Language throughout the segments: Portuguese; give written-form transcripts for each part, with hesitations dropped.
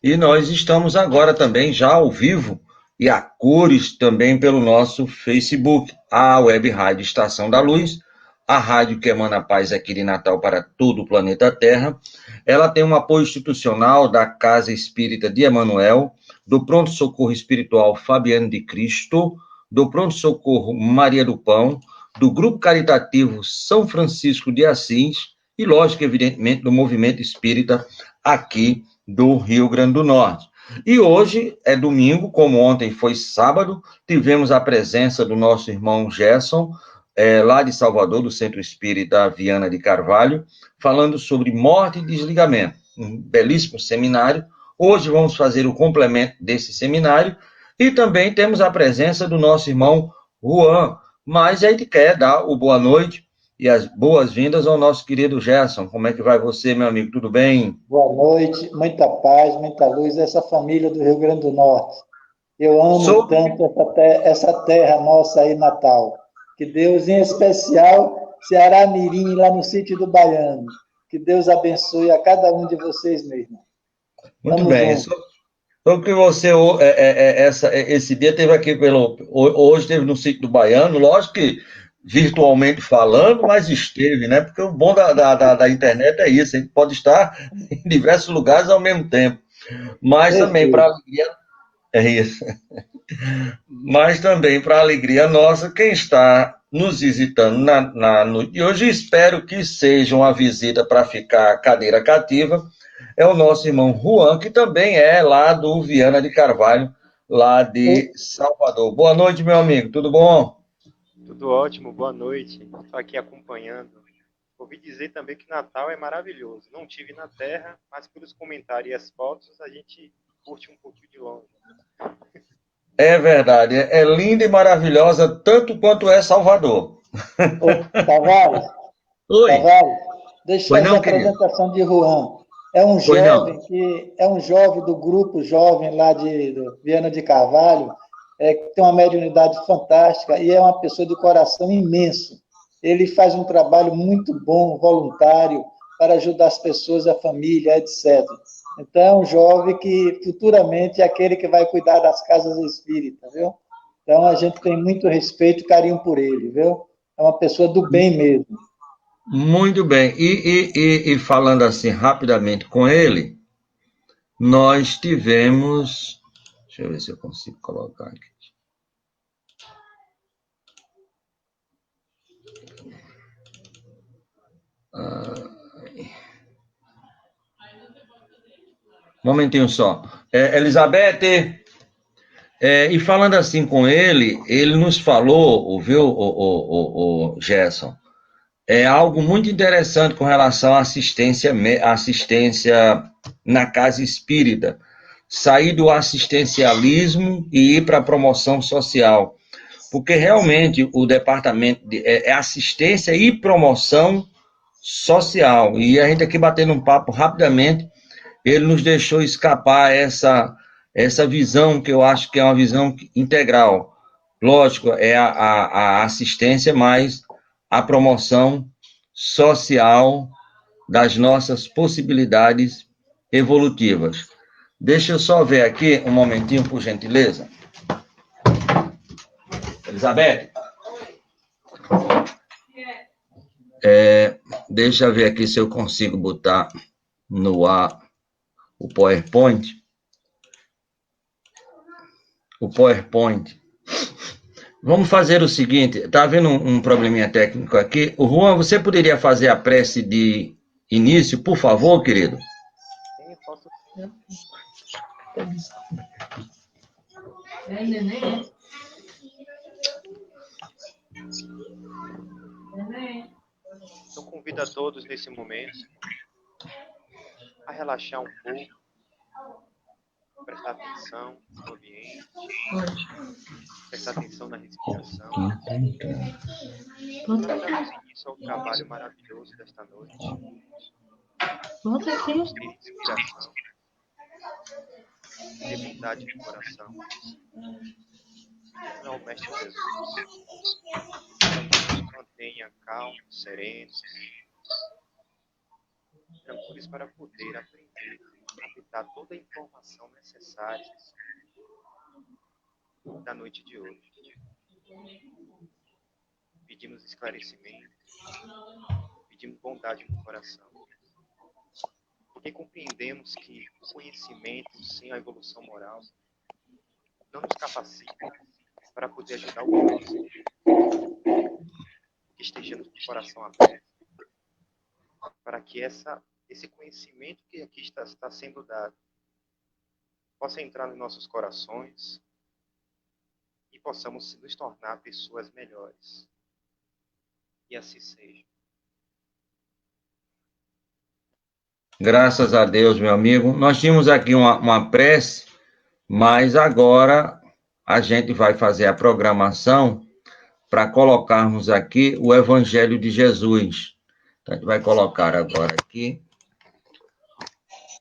E nós estamos agora também já ao vivo e a cores também pelo nosso Facebook, a Web Rádio Estação da Luz, a rádio que emana paz aqui de Natal para todo o planeta Terra. Ela tem um apoio institucional da Casa Espírita de Emanuel, do Pronto Socorro Espiritual Fabiano de Cristo, do Pronto Socorro Maria do Pão, do Grupo Caritativo São Francisco de Assis e, lógico, evidentemente, do Movimento Espírita aqui do Rio Grande do Norte. E hoje é domingo, como ontem foi sábado, tivemos a presença do nosso irmão Gerson, lá de Salvador, do Centro Espírita Viana de Carvalho, falando sobre morte e desligamento. Um belíssimo seminário. Hoje vamos fazer o complemento desse seminário e também temos a presença do nosso irmão Juan. Mas a gente quer dar o boa noite e as boas-vindas ao nosso querido Gerson. Como é que vai você, meu amigo? Tudo bem? Boa noite, muita paz, muita luz, essa família do Rio Grande do Norte. Eu amo Sobre tanto essa terra nossa aí, Natal. Que Deus, em especial, Ceará Mirim, lá no sítio do Baiano. Que Deus abençoe a cada um de vocês mesmo. Muito Tamo bem. junto. Sobre que você, esse dia teve aqui hoje teve no sítio do Baiano, lógico que virtualmente falando, mas esteve, né? Porque o bom da internet é isso, a gente pode estar em diversos lugares ao mesmo tempo. Mas também para Perfeito. alegria, é isso. Mas também para alegria nossa, quem está nos visitando na noite de hoje, espero que seja uma visita para ficar cadeira cativa, é o nosso irmão Juan, que também é lá do Viana de Carvalho, lá de Salvador. Boa noite, meu amigo, tudo bom? Tudo ótimo, boa noite. Estou aqui acompanhando. Ouvi dizer também que Natal é maravilhoso. Não tive na Terra, mas pelos comentários e as fotos a gente curte um pouquinho de longe. É verdade, é linda e maravilhosa, tanto quanto é Salvador. Ô, Tavares, Oi, Tavares, deixa eu pois fazer a não, querido? apresentação de Juan. Pois não. É um jovem do grupo jovem lá do Viana de Carvalho, que tem uma mediunidade fantástica e é uma pessoa de coração imenso. Ele faz um trabalho muito bom, voluntário, para ajudar as pessoas, a família, etc. Então, é um jovem que futuramente é aquele que vai cuidar das casas espíritas, viu? Então, a gente tem muito respeito e carinho por ele, viu? É uma pessoa do bem mesmo. Muito bem. E falando assim rapidamente com ele, nós tivemos. Deixa eu ver se eu consigo colocar aqui. Um momentinho só. Elizabeth, e falando assim com ele, ele nos falou, viu, o Gerson, é algo muito interessante com relação à assistência na casa espírita. Sair do assistencialismo e ir para a promoção social. Porque realmente o departamento é assistência e promoção social. E a gente aqui batendo um papo rapidamente, ele nos deixou escapar essa visão que eu acho que é uma visão integral. Lógico, é a assistência, mas a promoção social das nossas possibilidades evolutivas. Deixa eu só ver aqui um momentinho, por gentileza. Elizabeth, deixa eu ver aqui se eu consigo botar no ar o PowerPoint. O PowerPoint. Vamos fazer o seguinte, está havendo um probleminha técnico aqui. O Juan, você poderia fazer a prece de início, por favor, querido? Sim, eu posso. Então, convido a todos nesse momento a relaxar um pouco, prestar atenção no ambiente, prestar atenção na respiração, para darmos início ao trabalho maravilhoso desta noite. Respire inspiração, dê bondade no coração, pedindo ao Mestre Jesus para que nos mantenha calmos, serenos, tranquilos para poder aprender captar toda a informação necessária da noite de hoje. Pedimos esclarecimento, pedimos bondade no coração, porque compreendemos que o conhecimento sem a evolução moral não nos capacita para poder ajudar o próximo, que estejamos com o coração aberto, para que esse conhecimento que aqui está sendo dado possa entrar nos nossos corações e possamos nos tornar pessoas melhores. E assim seja. Graças a Deus, meu amigo. Nós tínhamos aqui uma prece, mas agora a gente vai fazer a programação para colocarmos aqui o Evangelho de Jesus. Então, a gente vai colocar agora aqui.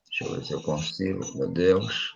Deixa eu ver se eu consigo, meu Deus.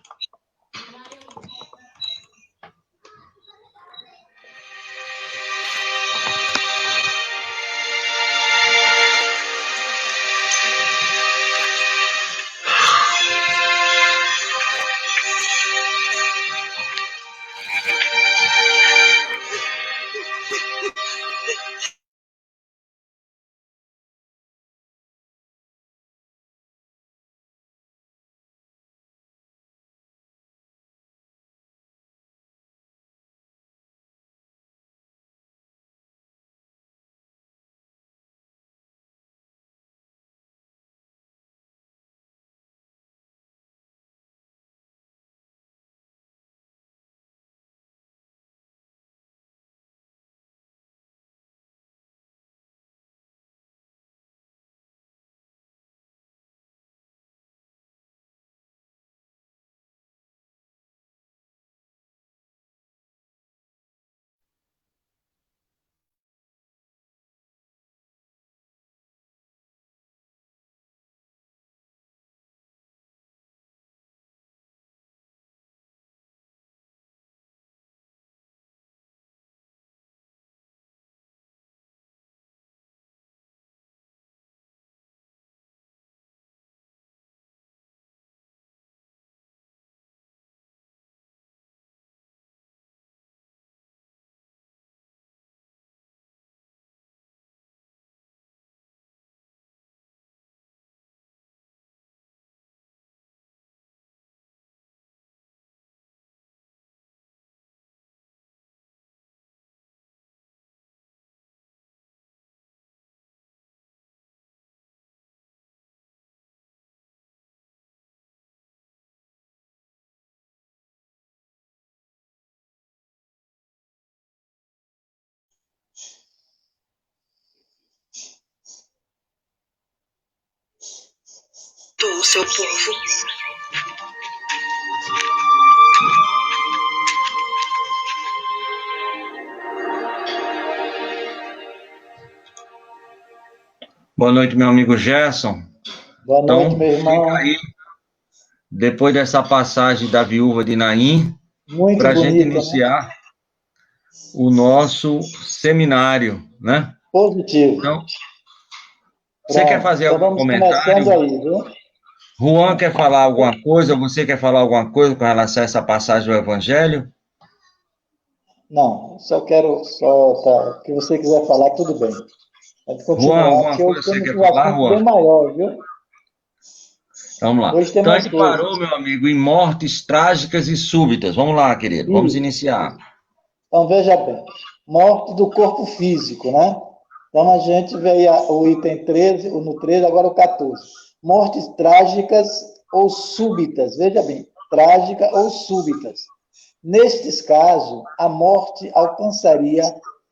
Do seu povo. Boa noite, meu amigo Gerson. Boa noite, meu irmão. Fica aí, depois dessa passagem da viúva de Naim, para a gente iniciar, né, o nosso seminário, né? Positivo. Então, você quer fazer algum comentário? Aí, viu? Juan quer falar alguma coisa? Você quer falar alguma coisa com relação a essa passagem do Evangelho? Não, só quero que você quiser falar, tudo bem. Juan, alguma coisa você quer falar, Juan? Bem maior, viu? Vamos lá. Então a gente parou, meu amigo, em mortes trágicas e súbitas. Vamos lá, querido, vamos iniciar. Então veja bem, morte do corpo físico, né? Então a gente vê o item 13, no 13, agora o 14. Mortes trágicas ou súbitas, veja bem, trágica ou súbitas. Nestes casos, a morte alcançaria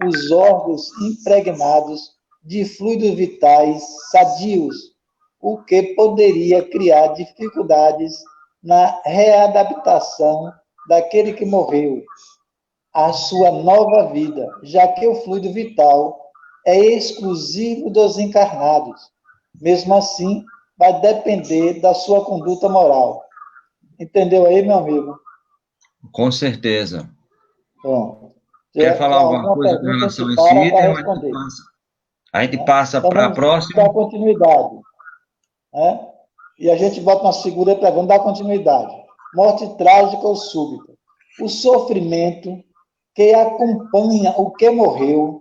os órgãos impregnados de fluidos vitais sadios, o que poderia criar dificuldades na readaptação daquele que morreu à sua nova vida, já que o fluido vital é exclusivo dos encarnados. Mesmo assim, vai depender da sua conduta moral. Entendeu aí, meu amigo? Com certeza. Bom, quer falar alguma coisa com relação a esse item? A gente passa para a próxima. Para a continuidade. Né? E a gente bota umas figuras para vamos dar continuidade. Morte trágica ou súbita. O sofrimento que acompanha o que morreu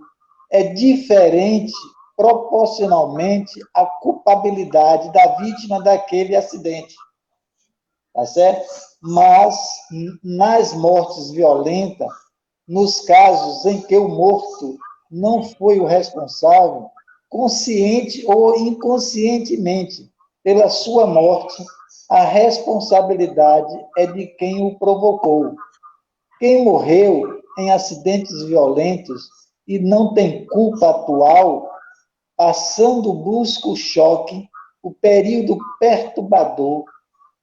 é diferente proporcionalmente à culpabilidade da vítima daquele acidente. Tá certo? Mas, nas mortes violentas, nos casos em que o morto não foi o responsável, consciente ou inconscientemente, pela sua morte, a responsabilidade é de quem o provocou. Quem morreu em acidentes violentos e não tem culpa atual, passando o brusco choque, o período perturbador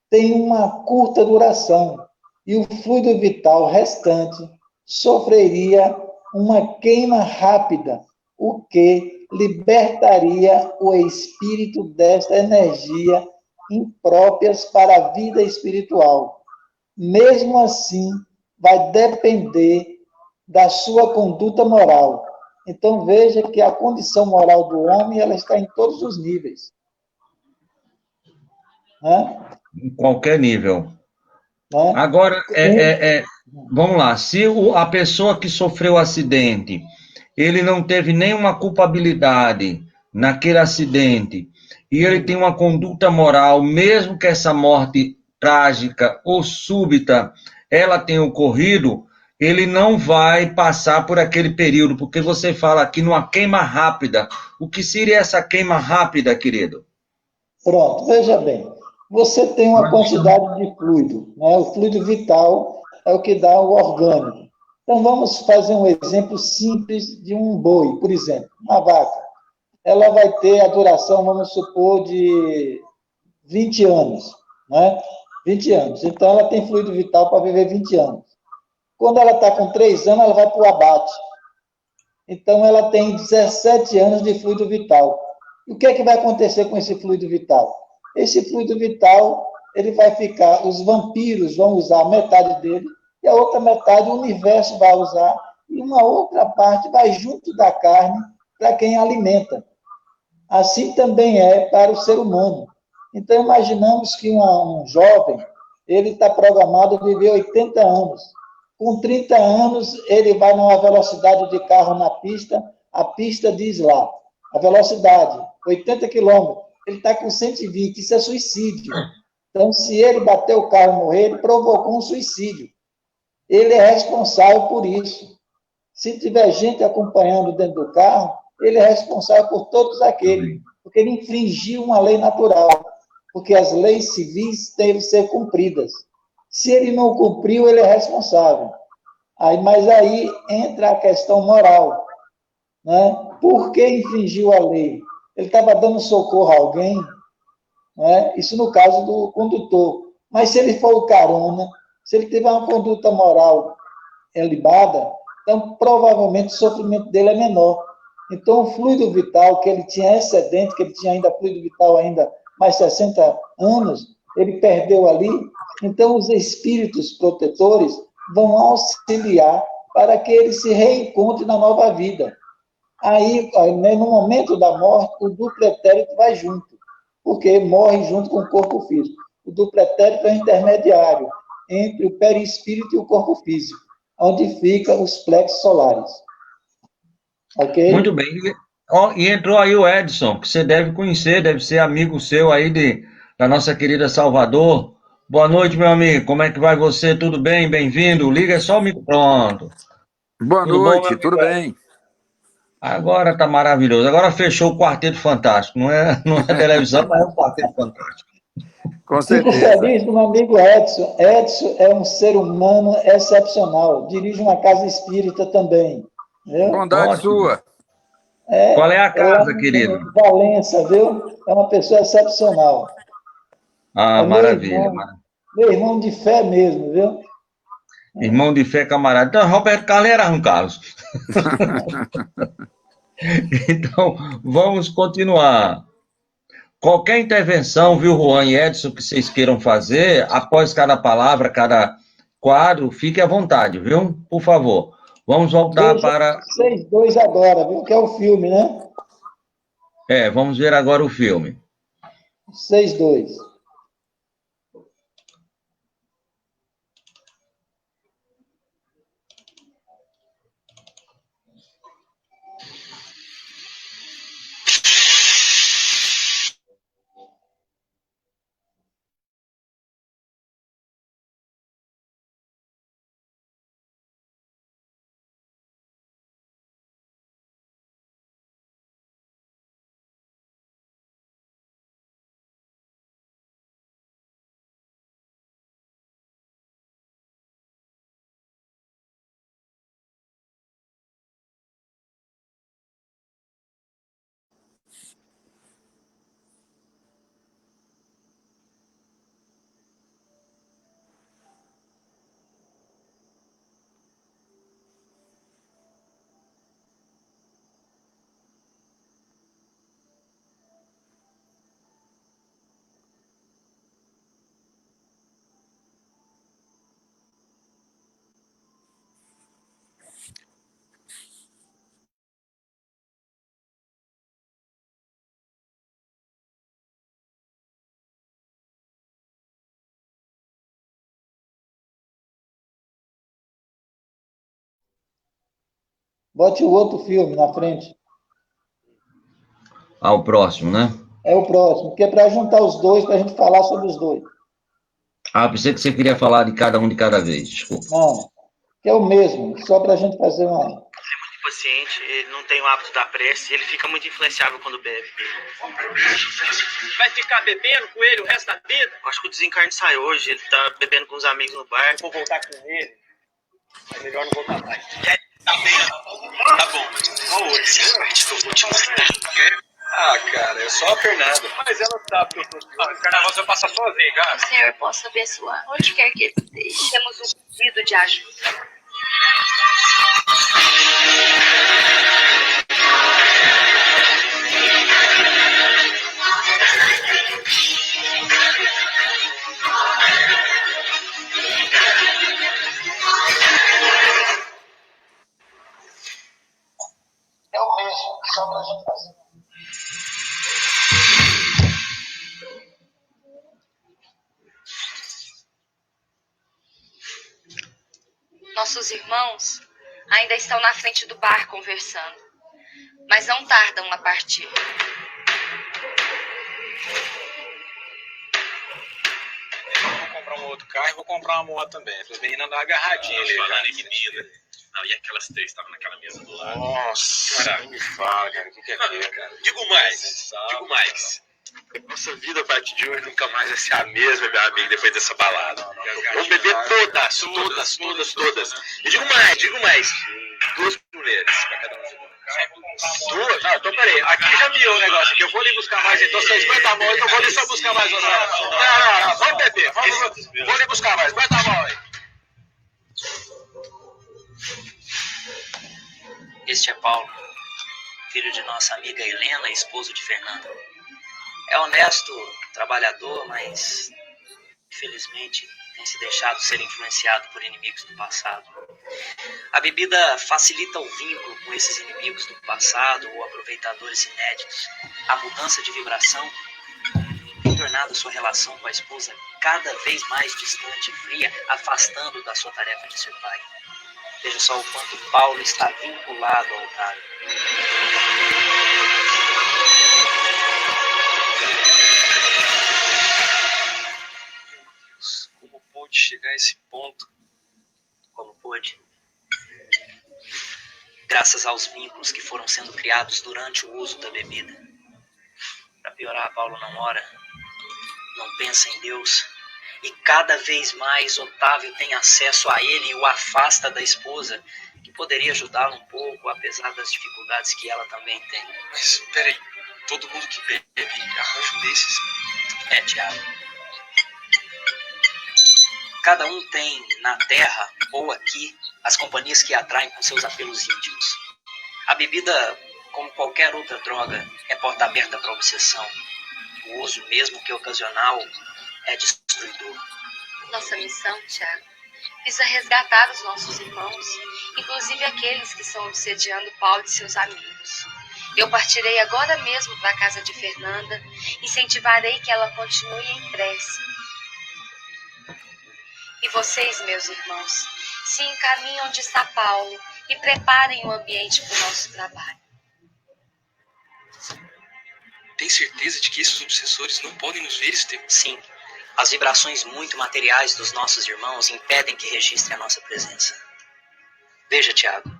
tem uma curta duração e o fluido vital restante sofreria uma queima rápida, o que libertaria o espírito desta energia impróprias para a vida espiritual. Mesmo assim, vai depender da sua conduta moral. Então, veja que a condição moral do homem ela está em todos os níveis. Né? Em qualquer nível. Né? Agora, vamos lá, se a pessoa que sofreu o acidente, ele não teve nenhuma culpabilidade naquele acidente, e ele tem uma conduta moral, mesmo que essa morte trágica ou súbita, ela tenha ocorrido, ele não vai passar por aquele período, porque você fala aqui numa queima rápida. O que seria essa queima rápida, querido? Pronto, veja bem. Você tem uma quantidade de fluido, né? O fluido vital é o que dá o orgânico. Então, vamos fazer um exemplo simples de um boi, por exemplo, uma vaca. Ela vai ter a duração, vamos supor, de 20 anos, né? 20 anos. Então, ela tem fluido vital para viver 20 anos. Quando ela está com 3 anos, ela vai para o abate. Então, ela tem 17 anos de fluido vital. E o que é que vai acontecer com esse fluido vital? Esse fluido vital, ele vai ficar, os vampiros vão usar metade dele, e a outra metade o universo vai usar, e uma outra parte vai junto da carne para quem alimenta. Assim também é para o ser humano. Então, imaginamos que um jovem, ele está programado a viver 80 anos. Com 30 anos, ele vai numa velocidade de carro na pista, a pista diz lá, a velocidade, 80 quilômetros. Ele está com 120, isso é suicídio. Então, se ele bater o carro e morrer, ele provocou um suicídio. Ele é responsável por isso. Se tiver gente acompanhando dentro do carro, ele é responsável por todos aqueles, porque ele infringiu uma lei natural, porque as leis civis devem ser cumpridas. Se ele não cumpriu, ele é responsável. Mas aí entra a questão moral. Né? Por que infringiu a lei? Ele estava dando socorro a alguém, né? Isso no caso do condutor. Mas se ele for o carona, se ele tiver uma conduta moral ilibada, então provavelmente o sofrimento dele é menor. Então o fluido vital que ele tinha excedente, que ele tinha ainda fluido vital ainda mais 60 anos, ele perdeu ali. Então os espíritos protetores vão auxiliar para que ele se reencontre na nova vida. Aí, no momento da morte, o duplo etérico vai junto, porque morre junto com o corpo físico. O duplo etérico é o intermediário entre o perispírito e o corpo físico, onde ficam os plexos solares. Ok? Muito bem. E entrou aí o Edson, que você deve conhecer, deve ser amigo seu aí da nossa querida Salvador. Boa noite, meu amigo. Como é que vai você? Tudo bem? Bem-vindo. Liga só o micro. Pronto. Boa Tudo noite, bom, tudo bem? Agora tá maravilhoso. Agora fechou o Quarteto Fantástico. Não é televisão, mas é o Quarteto Fantástico. Com Fico certeza. feliz do meu amigo Edson. Edson é um ser humano excepcional. Dirige uma casa espírita também. Viu? Bondade Ótimo. sua. Qual é a casa, querido? Valença, viu? É uma pessoa excepcional. Ah, maravilha. Meu irmão de fé mesmo, viu? Irmão de fé, camarada. Então, Roberto Carlos era João Carlos. Então, vamos continuar. Qualquer intervenção, viu, Juan e Edson, que vocês queiram fazer, após cada palavra, cada quadro, fique à vontade, viu? Por favor. Vamos voltar Veja para... 6-2 agora, viu? Que é o filme, né? Vamos ver agora o filme. 6-2. Bote o outro filme na frente. Ah, o próximo, né? É o próximo, que é para juntar os dois, para a gente falar sobre os dois. Ah, pensei que você queria falar de cada um de cada vez, desculpa. Não, que é o mesmo, só para a gente fazer uma... Paciente, ele não tem o hábito da prece, ele fica muito influenciável quando bebe. Vai ficar bebendo com ele o resto da vida? Eu acho que o desencarne sai hoje, ele tá bebendo com os amigos no bar. Vou voltar com ele, é melhor não voltar mais. Tá bom, qual outro? Ah, cara, é só a Fernanda. Mas ela sabe que eu tô... o carnaval você passa sozinho, cara. O Senhor possa abençoar onde quer que ele esteja. Temos um pedido de ajuda. É o mesmo, só para a gente fazer. Nossos irmãos ainda estão na frente do bar conversando, mas não tardam a partir. Vou comprar um outro carro e vou comprar uma moto também. As meninas andam agarradinhas ali. Falando em menina. Não, e aquelas três estavam naquela mesa do lado. Nossa, não me fala, cara. O que é aquilo, cara? Digo mais. Nossa vida a partir de hoje nunca mais vai ser a mesma, meu amigo, depois dessa balada. Vamos beber todas. E digo mais. 2 mulheres pra cada um. Duas? Não, então peraí. Aqui já miou o negócio aqui. Eu vou ali buscar mais. Então vocês aguentam a mão, então eu vou ali só buscar mais. Não. Vamos beber. Vou ali buscar mais. Aguenta a mão aí. Este é Paulo, filho de nossa amiga Helena, esposo de Fernanda. É honesto, trabalhador, mas infelizmente tem se deixado ser influenciado por inimigos do passado. A bebida facilita o vínculo com esses inimigos do passado ou aproveitadores inéditos. A mudança de vibração tem tornado sua relação com a esposa cada vez mais distante e fria, afastando da sua tarefa de ser pai. Veja só o quanto Paulo está vinculado ao altar. Como pôde chegar a esse ponto? Como pôde? Graças aos vínculos que foram sendo criados durante o uso da bebida. Para piorar, Paulo não ora, não pensa em Deus. E cada vez mais Otávio tem acesso a ele e o afasta da esposa, que poderia ajudá-lo um pouco, apesar das dificuldades que ela também tem. Mas, peraí, todo mundo que bebe arranja um desses? É, Tiago. Cada um tem, na terra ou aqui, as companhias que atraem com seus apelos íntimos. A bebida, como qualquer outra droga, é porta aberta para a obsessão. O uso, mesmo que ocasional, é destruidor. Nossa missão, Tiago, visa resgatar os nossos irmãos, inclusive aqueles que estão obsediando Paulo e seus amigos. Eu partirei agora mesmo para a casa de Fernanda, incentivarei que ela continue em prece. E vocês, meus irmãos, se encaminhem onde está Paulo e preparem o ambiente para o nosso trabalho. Tem certeza de que esses obsessores não podem nos ver, Estevam? Sim, as vibrações muito materiais dos nossos irmãos impedem que registrem a nossa presença. Veja, Tiago,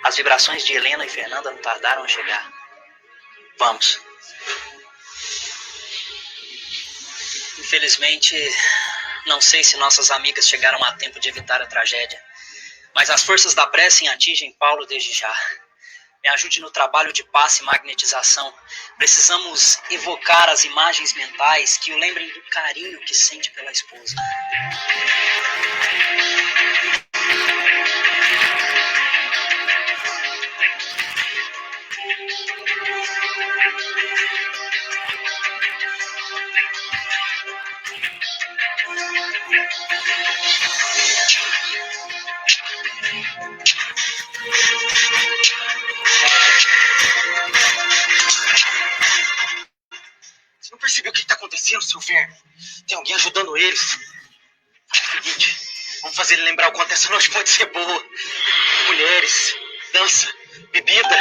as vibrações de Helena e Fernanda não tardaram a chegar. Vamos. Infelizmente, não sei se nossas amigas chegaram a tempo de evitar a tragédia, mas as forças da prece atingem Paulo desde já. Me ajude no trabalho de passe e magnetização. Precisamos evocar as imagens mentais que o lembrem do carinho que sente pela esposa. Você não percebeu o que está acontecendo, seu verme? Tem alguém ajudando eles. Faz o seguinte, vamos fazer ele lembrar o quanto essa noite pode ser boa. Mulheres, dança, bebida.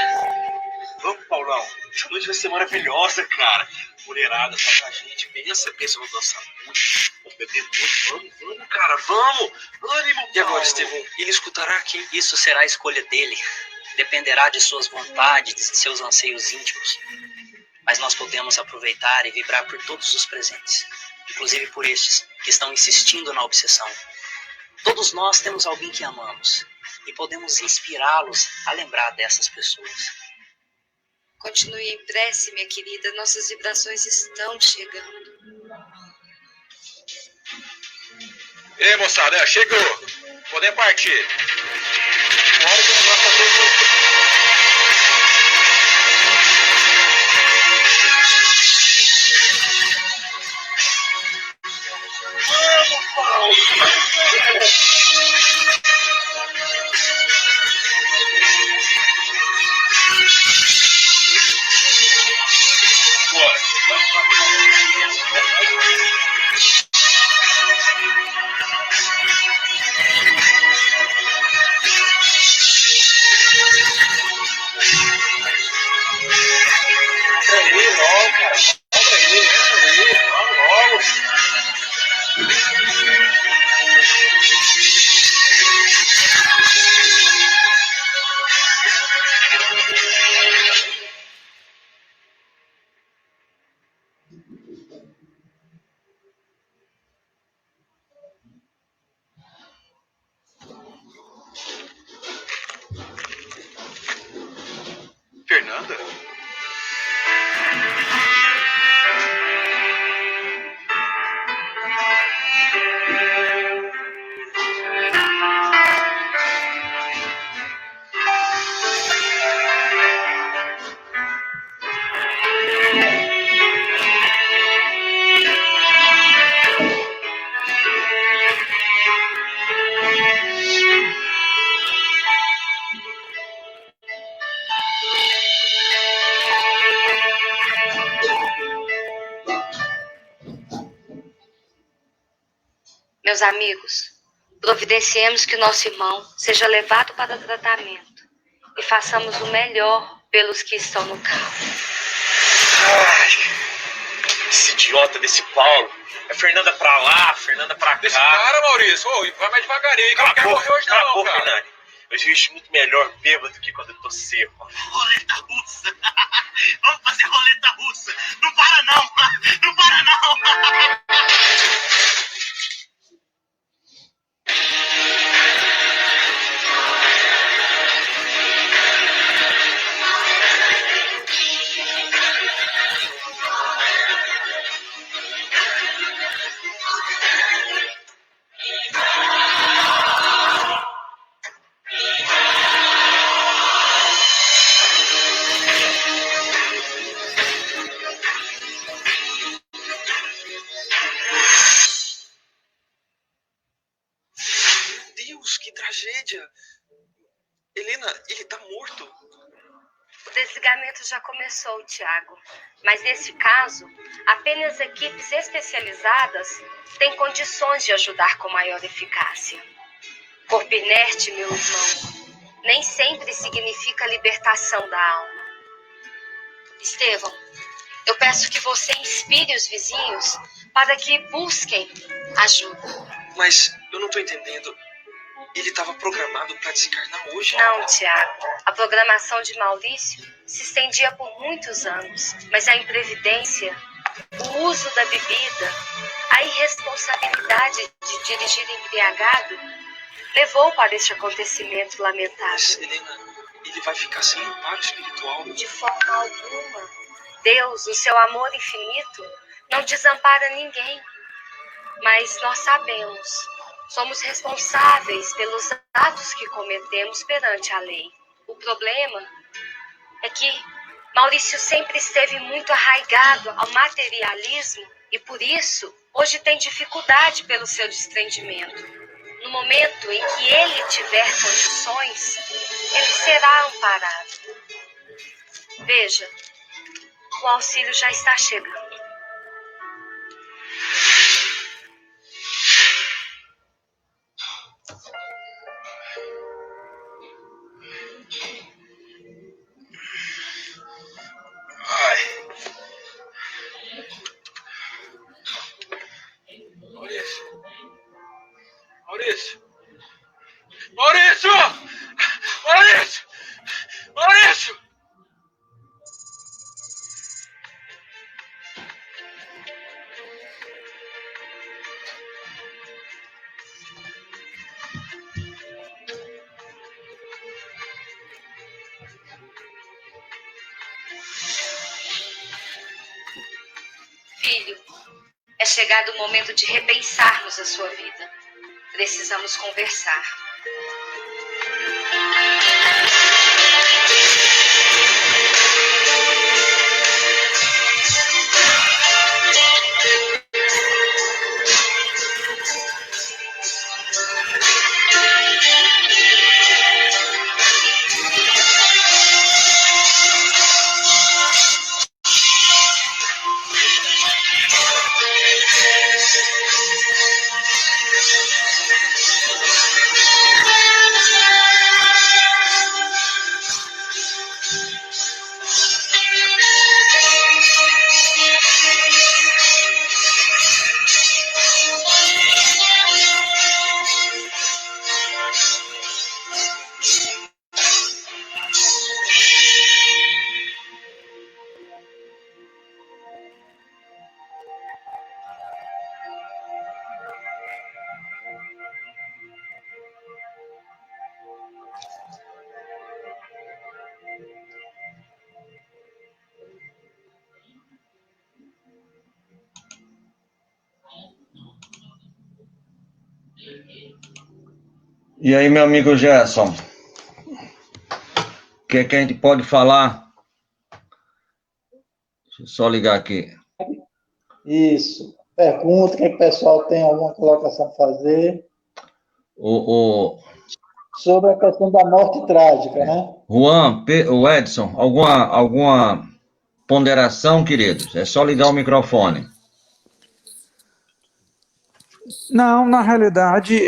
Vamos, Paulão. Essa noite vai ser maravilhosa, cara. Mulherada, só pra gente. Pensa, vamos dançar muito, vamos beber muito. Vamos, cara, vamos. Ânimo, Paulo. E agora, Estevão, ele escutará que isso será a escolha dele. Dependerá de suas vontades, de seus anseios íntimos. Mas nós podemos aproveitar e vibrar por todos os presentes, inclusive por estes que estão insistindo na obsessão. Todos nós temos alguém que amamos e podemos inspirá-los a lembrar dessas pessoas. Continue em prece, minha querida. Nossas vibrações estão chegando. Ei, moçada, chegou. Podemos partir. Bora que o negócio tá todo... Vamos, Paulo! Fernanda? Meus amigos, providenciemos que o nosso irmão seja levado para tratamento e façamos o melhor pelos que estão no carro. Ai, esse idiota desse Paulo. É Fernanda pra lá, Fernanda pra cá. Desse cara, Maurício, vai mais devagarinho, que eu não quero morrer hoje não, cara. Fernanda. Eu te vejo muito melhor bêbado que quando eu tô seco. Roleta russa. Vamos fazer roleta russa. Não para não. Não para não. Deus, que tragédia. Helena, ele tá morto. O desligamento já começou, Tiago. Mas nesse caso, apenas equipes especializadas têm condições de ajudar com maior eficácia. Corpo inerte, meu irmão, nem sempre significa libertação da alma. Estevão, eu peço que você inspire os vizinhos para que busquem ajuda. Mas eu não tô entendendo. Ele estava programado para desencarnar hoje? Não, Tiago. A programação de Maurício se estendia por muitos anos, mas a imprevidência, o uso da bebida, a irresponsabilidade de dirigir embriagado levou para este acontecimento lamentável. Mas, Helena, ele vai ficar sem amparo espiritual? De forma alguma. Deus, no seu amor infinito, não desampara ninguém. Mas nós sabemos, somos responsáveis pelos atos que cometemos perante a lei. O problema é que Maurício sempre esteve muito arraigado ao materialismo e, por isso, hoje tem dificuldade pelo seu desprendimento. No momento em que ele tiver condições, ele será amparado. Veja, o auxílio já está chegando. Maurício! Maurício! Maurício! Maurício! Filho, é chegado o momento de repensarmos a sua vida. Precisamos conversar. E aí, meu amigo Gerson, o que é que a gente pode falar? Deixa eu só ligar aqui. Isso. Pergunta, quem é que o pessoal tem alguma colocação a fazer? Sobre a questão da morte trágica, né? Juan, o Edson, alguma ponderação, queridos? É só ligar o microfone. Não, na realidade,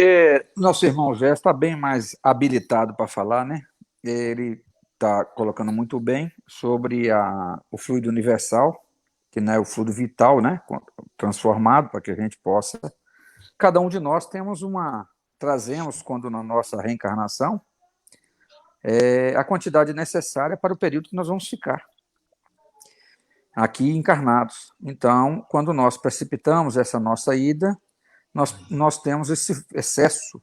nosso irmão Gerson está bem mais habilitado para falar, né? Ele está colocando muito bem sobre o fluido universal, que não é o fluido vital, né? Transformado para que a gente possa. Cada um de nós trazemos, quando na nossa reencarnação, a quantidade necessária para o período que nós vamos ficar aqui encarnados. Então, quando nós precipitamos essa nossa ida, nós temos esse excesso,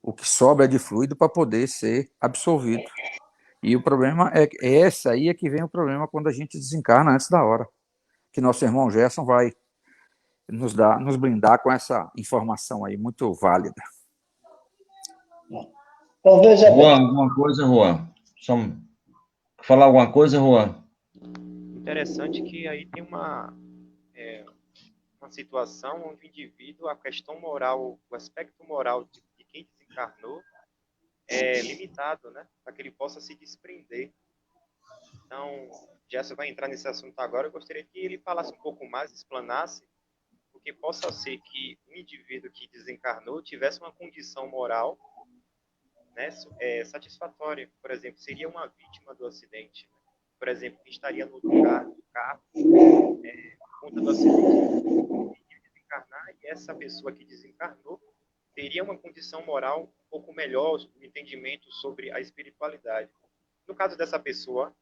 o que sobra de fluido para poder ser absorvido. E o problema esse aí é que vem o problema quando a gente desencarna antes da hora, que nosso irmão Gerson vai nos brindar com essa informação aí muito válida. Então, veja bem. Juan, alguma coisa, Juan? Falar alguma coisa, Juan? Interessante que aí tem uma situação onde o indivíduo, a questão moral, o aspecto moral de quem desencarnou é limitado, né? Para que ele possa se desprender. Então, Gerson vai entrar nesse assunto agora. Eu gostaria que ele falasse um pouco mais, explanasse, porque possa ser que um indivíduo que desencarnou tivesse uma condição moral, né, satisfatória. Por exemplo, seria uma vítima do acidente. Né? Por exemplo, que estaria no lugar do carro, por conta do acidente, desencarnar, e essa pessoa que desencarnou teria uma condição moral um pouco melhor, um entendimento sobre a espiritualidade. No caso dessa pessoa,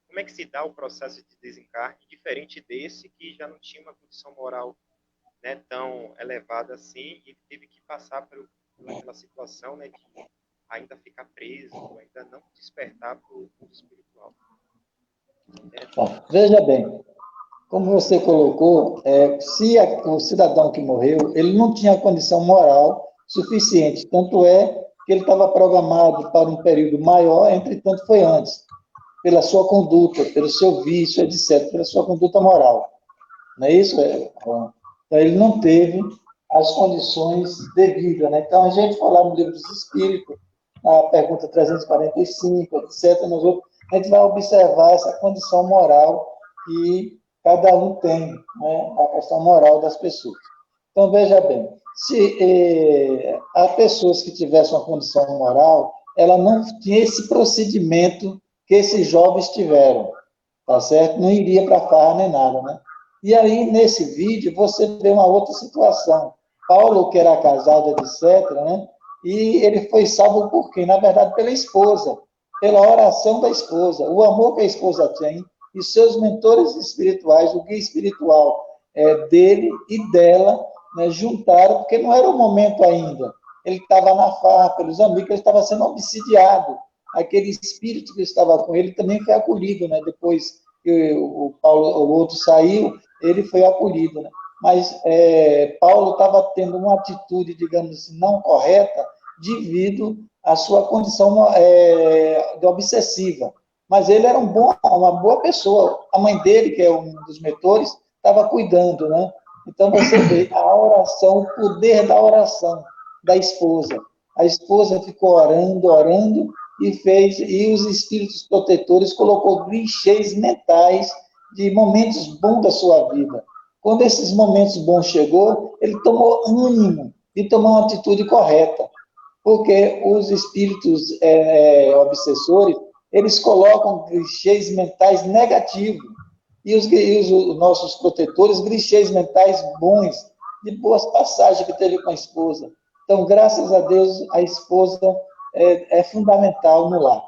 como é que se dá o processo de desencarne, diferente desse que já não tinha uma condição moral, né, tão elevada assim, e teve que passar por aquela situação, né, de ainda ficar preso, ainda não despertar para o mundo espiritual. Bom, veja bem, como você colocou, se o cidadão que morreu, ele não tinha condição moral suficiente, tanto é que ele estava programado para um período maior, entretanto foi antes, pela sua conduta, pelo seu vício, etc., pela sua conduta moral. Não é isso? Então, ele não teve as condições devidas. Né? Então, a gente falar no Livro dos Espíritos, na pergunta 345, etc., a gente vai observar essa condição moral que cada um tem, né? A questão moral das pessoas. Então, veja bem, se há pessoas que tivessem uma condição moral, ela não tinha esse procedimento que esses jovens tiveram, tá certo? Não iria para farra nem nada, né? E aí, nesse vídeo, você vê uma outra situação. Paulo, que era casado, etc., né? E ele foi salvo por quem? Na verdade, pela esposa, pela oração da esposa, o amor que a esposa tem, e seus mentores espirituais, o guia espiritual dele e dela, né, juntaram, porque não era o momento ainda. Ele estava na farra pelos amigos, ele estava sendo obsidiado. Aquele espírito que estava com ele também foi acolhido, né? Depois que o outro saiu, ele foi acolhido, né? Mas Paulo estava tendo uma atitude, digamos assim, não correta, devido à sua condição de obsessiva. Mas ele era uma boa pessoa. A mãe dele, que é um dos mentores, estava cuidando, né? Então você vê a oração, o poder da oração da esposa. A esposa ficou orando, e os espíritos protetores colocou clichês mentais de momentos bons da sua vida. Quando esses momentos bons chegou, ele tomou ânimo e tomou uma atitude correta, porque os espíritos obsessores, eles colocam clichês mentais negativos, e os nossos protetores, clichês mentais bons, de boas passagens que teve com a esposa. Então, graças a Deus, a esposa é fundamental no lar.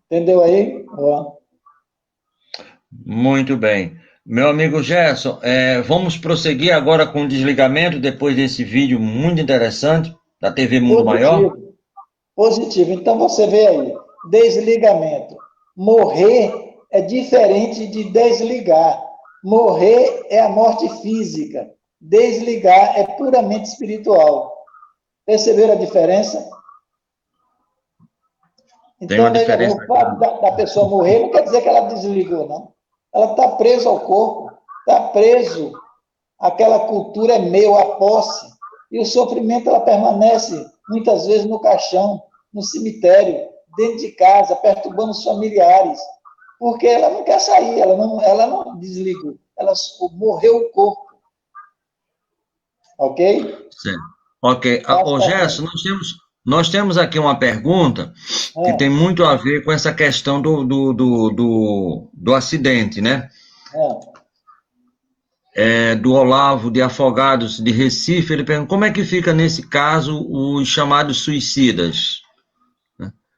Entendeu aí? Muito bem. Meu amigo Gerson, vamos prosseguir agora com o desligamento, depois desse vídeo muito interessante, da TV Mundo Maior? Positivo. Então, você vê aí, desligamento. Morrer é diferente de desligar. Morrer é a morte física. Desligar é puramente espiritual. Perceberam a diferença? Tem uma Então, diferença. o fato da pessoa morrer não quer dizer que ela desligou, não. Ela está presa ao corpo, está preso. Aquela cultura é meu, a posse. E o sofrimento, ela permanece, muitas vezes, no caixão, no cemitério, dentro de casa, perturbando os familiares. Porque ela não quer sair, ela não desligou. Ela morreu o corpo. Ok? Sim. Ok. Ô, Gerson, nós temos aqui uma pergunta que tem muito a ver com essa questão do acidente, né? Do Olavo de Afogados de Recife. Ele pergunta como é que fica, nesse caso, os chamados suicidas?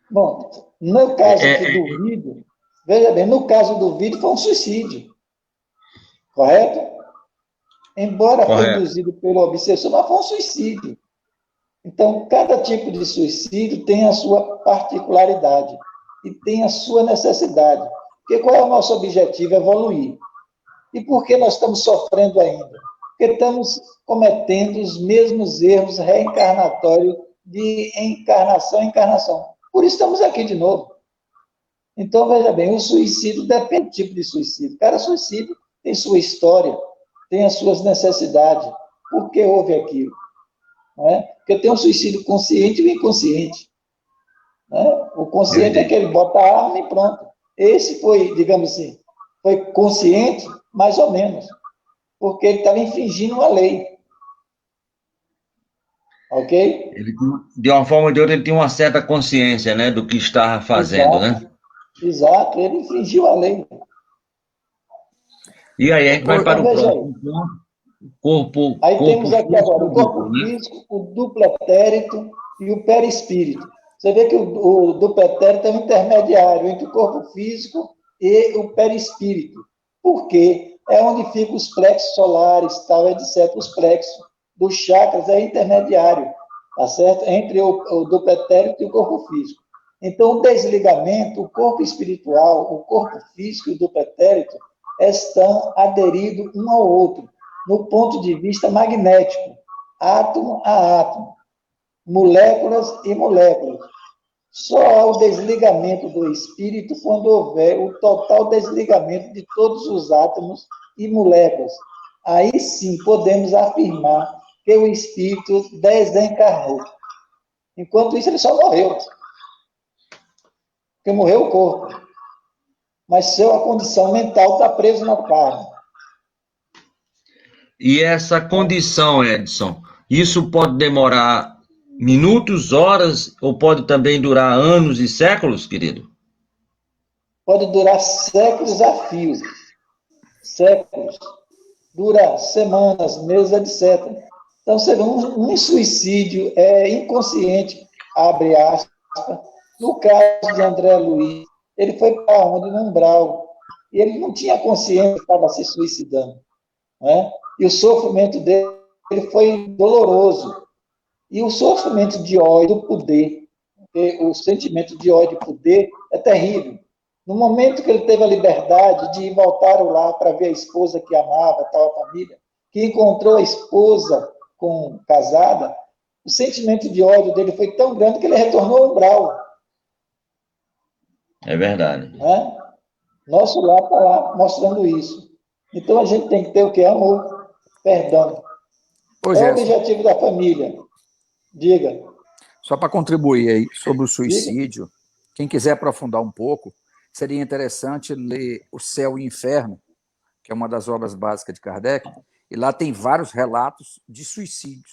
Bom, no caso do vídeo, veja bem, no caso do vídeo foi um suicídio. Correto? Embora foi induzido pelo obsessor, mas foi um suicídio. Então, cada tipo de suicídio tem a sua particularidade e tem a sua necessidade. Porque qual é o nosso objetivo? Evoluir. E por que nós estamos sofrendo ainda? Porque estamos cometendo os mesmos erros reencarnatórios de encarnação em encarnação. Por isso estamos aqui de novo. Então, veja bem, o suicídio depende do tipo de suicídio. Cada suicídio tem sua história, tem as suas necessidades. Por que houve aquilo? Não é? Porque tem um suicídio consciente e o inconsciente. Né? O consciente é que ele bota a arma e pronto. Esse foi, digamos assim, foi consciente, mais ou menos, porque ele estava infringindo uma lei. Ok? Ele, de uma forma ou de outra, ele tinha uma certa consciência, né, do que estava fazendo, Exato. né? Exato, ele infringiu a lei. E aí a gente vai para o próximo corpo. Aí temos aqui agora o corpo físico, o duplo etérico e o perispírito. Você vê que o duplo etérico é um intermediário entre o corpo físico e o perispírito. Por quê? É onde ficam os plexos solares, tal, etc. Os plexos dos chakras é intermediário, tá certo? Entre o duplo etérico e o corpo físico. Então, o desligamento, o corpo espiritual, o corpo físico e o duplo etérico estão aderidos um ao outro, no ponto de vista magnético, átomo a átomo, moléculas e moléculas. Só há o desligamento do espírito quando houver o total desligamento de todos os átomos e moléculas. Aí sim podemos afirmar que o espírito desencarnou. Enquanto isso, ele só morreu. Porque morreu o corpo. Mas sua condição mental está presa na carne. E essa condição, Edson, isso pode demorar minutos, horas, ou pode também durar anos e séculos, querido? Pode durar séculos a fio. Séculos. Dura semanas, meses, etc. Então, seria um suicídio inconsciente, abre aspas. No caso de André Luiz, ele foi para onde? No umbral. E ele não tinha consciência que estava se suicidando. Né? E o sofrimento dele foi doloroso. E o sofrimento de ódio do poder, o sentimento de ódio e poder é terrível. No momento que ele teve a liberdade de voltar ao lar para ver a esposa que amava, tal família, que encontrou a esposa casada, o sentimento de ódio dele foi tão grande que ele retornou ao umbral. É verdade. Né? Nosso lar está lá mostrando isso. Então a gente tem que ter o que? Amor, perdão. É o objetivo da família. Diga. Só para contribuir aí sobre o suicídio, diga. Quem quiser aprofundar um pouco, seria interessante ler O Céu e o Inferno, que é uma das obras básicas de Kardec, e lá tem vários relatos de suicídios,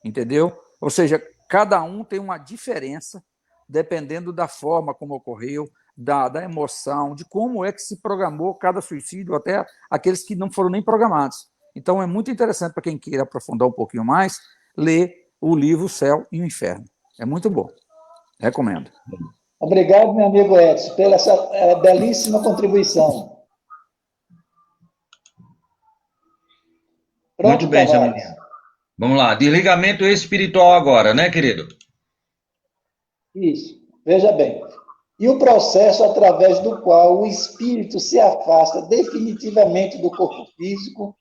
entendeu? Ou seja, cada um tem uma diferença, dependendo da forma como ocorreu, da emoção, de como é que se programou cada suicídio, até aqueles que não foram nem programados. Então, é muito interessante para quem queira aprofundar um pouquinho mais, ler o livro O Céu e o Inferno. É muito bom. Recomendo. Obrigado, meu amigo Edson, pela essa belíssima contribuição. Pronto, muito bem, Samuel. Vamos lá. Desligamento espiritual agora, né, querido? Isso. Veja bem. E o processo através do qual o espírito se afasta definitivamente do corpo físico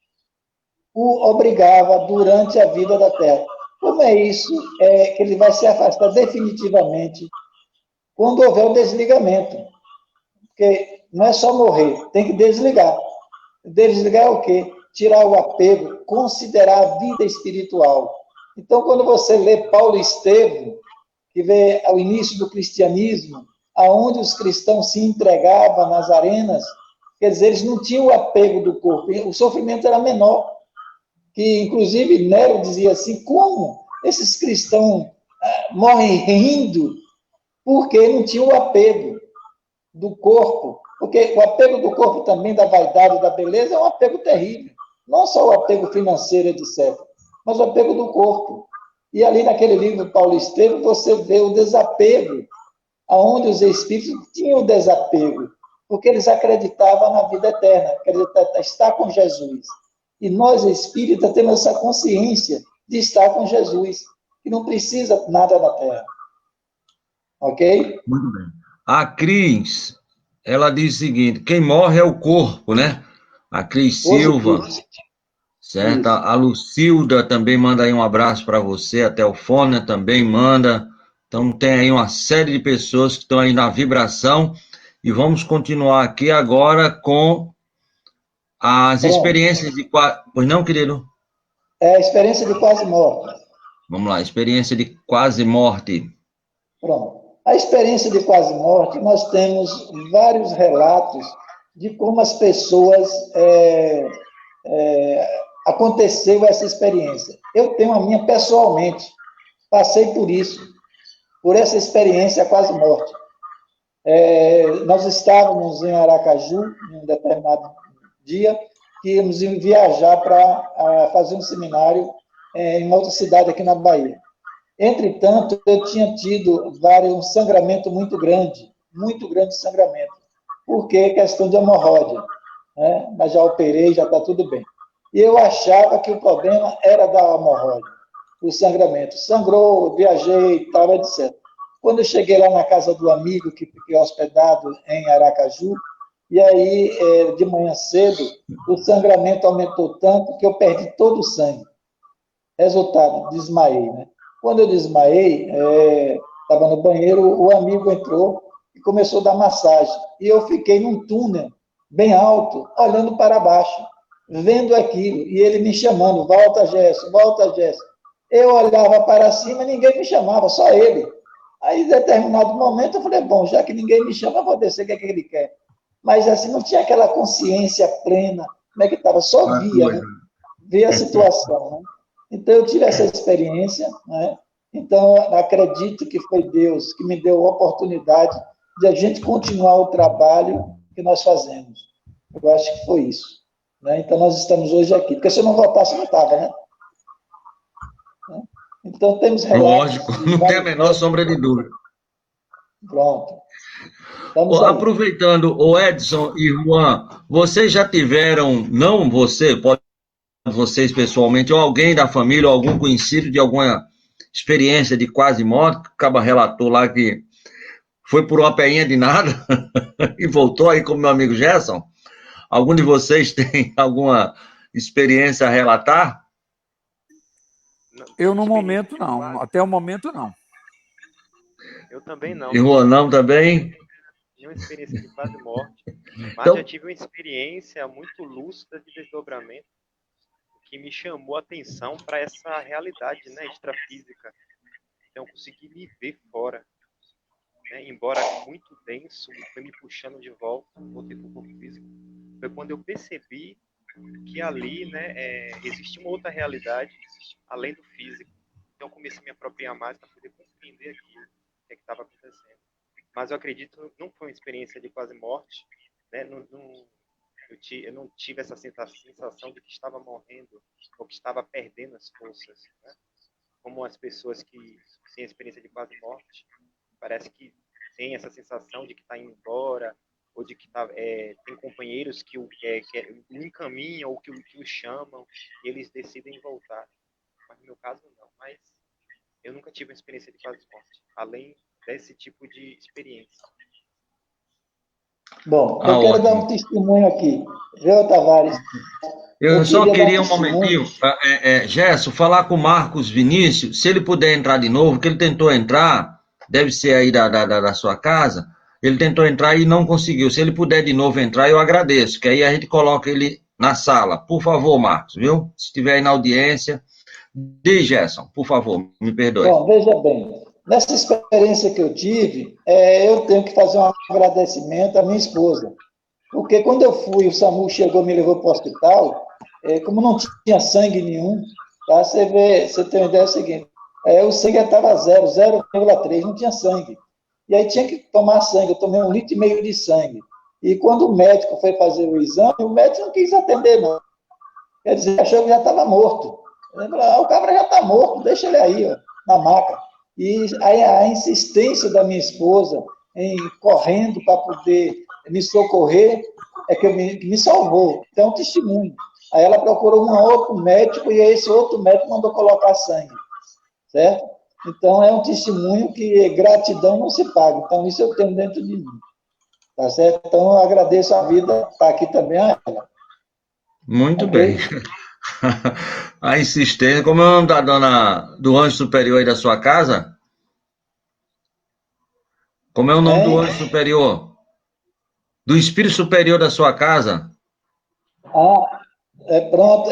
o obrigava durante a vida da Terra. Como é isso que ele vai se afastar definitivamente quando houver o desligamento? Porque não é só morrer, tem que desligar. Desligar é o quê? Tirar o apego, considerar a vida espiritual. Então, quando você lê Paulo e Estevão, que vê o início do cristianismo, aonde os cristãos se entregavam nas arenas, quer dizer, eles não tinham o apego do corpo, o sofrimento era menor. Que, inclusive, Nero dizia assim, como esses cristãos morrem rindo, porque não tinham o apego do corpo. Porque o apego do corpo também, da vaidade, da beleza, é um apego terrível. Não só o apego financeiro, etc., mas o apego do corpo. E ali naquele livro, Paulo e Estevão, você vê o desapego, aonde os espíritos tinham o desapego, porque eles acreditavam na vida eterna, acreditavam estar com Jesus. E nós, espíritas, temos essa consciência de estar com Jesus, que não precisa nada da terra. Ok? Muito bem. A Cris, ela diz o seguinte, quem morre é o corpo, né? A Cris Silva, certo? Isso. A Lucilda também manda aí um abraço para você, a Telfônia também manda. Então tem aí uma série de pessoas que estão aí na vibração. E vamos continuar aqui agora com as experiências de quase... Pois não, querido? É a experiência de quase morte. Vamos lá, experiência de quase morte. Pronto. A experiência de quase morte, nós temos vários relatos de como as pessoas aconteceu essa experiência. Eu tenho a minha pessoalmente, passei por isso, por essa experiência quase morte. Nós estávamos em Aracaju, em um determinado dia, que íamos viajar para fazer um seminário em uma outra cidade aqui na Bahia. Entretanto, eu tinha tido um sangramento muito grande sangramento, porque questão de hemorroida, né? Mas já operei, já está tudo bem. E eu achava que o problema era da hemorroida, o sangramento. Sangrou, viajei e tal, etc. Quando eu cheguei lá na casa do amigo, que fiquei hospedado em Aracaju, e aí, de manhã cedo, o sangramento aumentou tanto que eu perdi todo o sangue. Resultado, desmaiei, né? Quando eu desmaiei, estava no banheiro, o amigo entrou e começou a dar massagem. E eu fiquei num túnel bem alto, olhando para baixo, vendo aquilo. E ele me chamando, volta, Gerson, volta, Gerson. Eu olhava para cima, ninguém me chamava, só ele. Aí, em determinado momento, eu falei, bom, já que ninguém me chama, eu vou descer, o que é que ele quer? Mas, assim, não tinha aquela consciência plena, como é que estava, só via, né? Via a situação, né? Então, eu tive essa experiência, né? Então, acredito que foi Deus que me deu a oportunidade de a gente continuar o trabalho que nós fazemos. Eu acho que foi isso, né? Então, nós estamos hoje aqui. Porque se eu não voltasse, não estava, né? Então, temos relatos... Lógico, não tem a menor sombra de dúvida. Pronto. Estamos aí. Aproveitando, o Edson e Juan, vocês já tiveram, não você, pode vocês pessoalmente, ou alguém da família, ou algum conhecido de alguma experiência de quase morte, que acaba relatou lá que foi por uma peinha de nada e voltou aí como meu amigo Gerson? Algum de vocês tem alguma experiência a relatar? Eu, no momento, não. Até o momento, não. Eu também não. E Juan, não também? Nenhuma experiência de quase morte. Mas Então... já tive uma experiência muito lúcida de desdobramento que me chamou a atenção para essa realidade, né, extrafísica. Então, eu consegui me ver fora. Né, embora muito denso, foi me puxando de volta, voltei para o corpo físico. Foi quando eu percebi que ali, né, existe uma outra realidade, além do físico. Então, eu comecei a me apropriar mais para poder compreender aquilo, o que estava acontecendo. Mas eu acredito, não foi uma experiência de quase morte, né, eu não tive essa sensação de que estava morrendo ou que estava perdendo as forças, né? Como as pessoas que têm a experiência de quase morte, parece que tem essa sensação de que está indo embora, ou de que tem companheiros que o encaminham ou que o chamam, e eles decidem voltar. Mas no meu caso, não. Mas eu nunca tive uma experiência de quase morte, além desse tipo de experiência. Bom, eu quero dar um testemunho aqui. Viu, Tavares? Eu só queria um momentinho, Gerson, falar com o Marcos Vinícius, se ele puder entrar de novo, que ele tentou entrar, deve ser aí da sua casa, ele tentou entrar e não conseguiu. Se ele puder de novo entrar, eu agradeço, que aí a gente coloca ele na sala. Por favor, Marcos, viu? Se estiver aí na audiência, diz, Gerson, por favor, me perdoe. Bom, veja bem, nessa experiência que eu tive, eu tenho que fazer um agradecimento à minha esposa. Porque quando eu fui, o SAMU chegou, me levou para o hospital, como não tinha sangue nenhum, tá? Você tem uma ideia, é o seguinte, o sangue estava 0,3, não tinha sangue. E aí tinha que tomar sangue, eu tomei 1,5 litro de sangue. E quando o médico foi fazer o exame, o médico não quis atender, não. Quer dizer, achou que já estava morto. O cabra já está morto, deixa ele aí, ó, na maca. E aí a insistência da minha esposa em correndo para poder me socorrer que me salvou. Então, é um testemunho. Aí ela procurou um outro médico e esse outro médico mandou colocar sangue. Certo? Então, é um testemunho que gratidão não se paga. Então, isso eu tenho dentro de mim. Tá certo? Então, eu agradeço a vida, está aqui também a ela. Muito bem. A insistência. Como é o nome do anjo superior aí da sua casa? Como é o nome do anjo superior? Do espírito superior da sua casa? Pronto,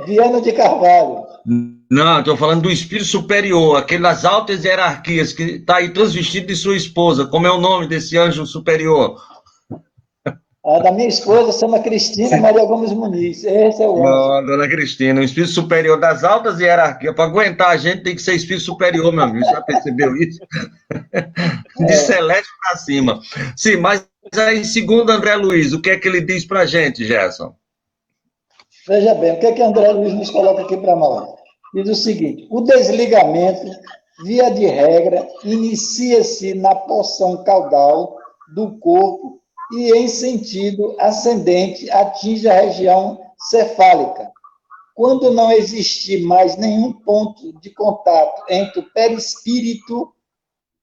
Viana de Carvalho. Não, estou falando do espírito superior, aquele das altas hierarquias, que está aí transvestido de sua esposa. Como é o nome desse anjo superior? A da minha esposa chama Cristina Maria Gomes Muniz. Esse é o anjo. Dona Cristina, o espírito superior das altas hierarquias. Para aguentar a gente tem que ser espírito superior, meu amigo. Você já percebeu isso? De celeste para cima. Sim, mas aí, segundo André Luiz, o que é que ele diz para a gente, Gerson? Veja bem, o que é que André Luiz nos coloca aqui para nós? Diz o seguinte: o desligamento, via de regra, inicia-se na porção caudal do corpo e em sentido ascendente atinge a região cefálica. Quando não existir mais nenhum ponto de contato entre o perispírito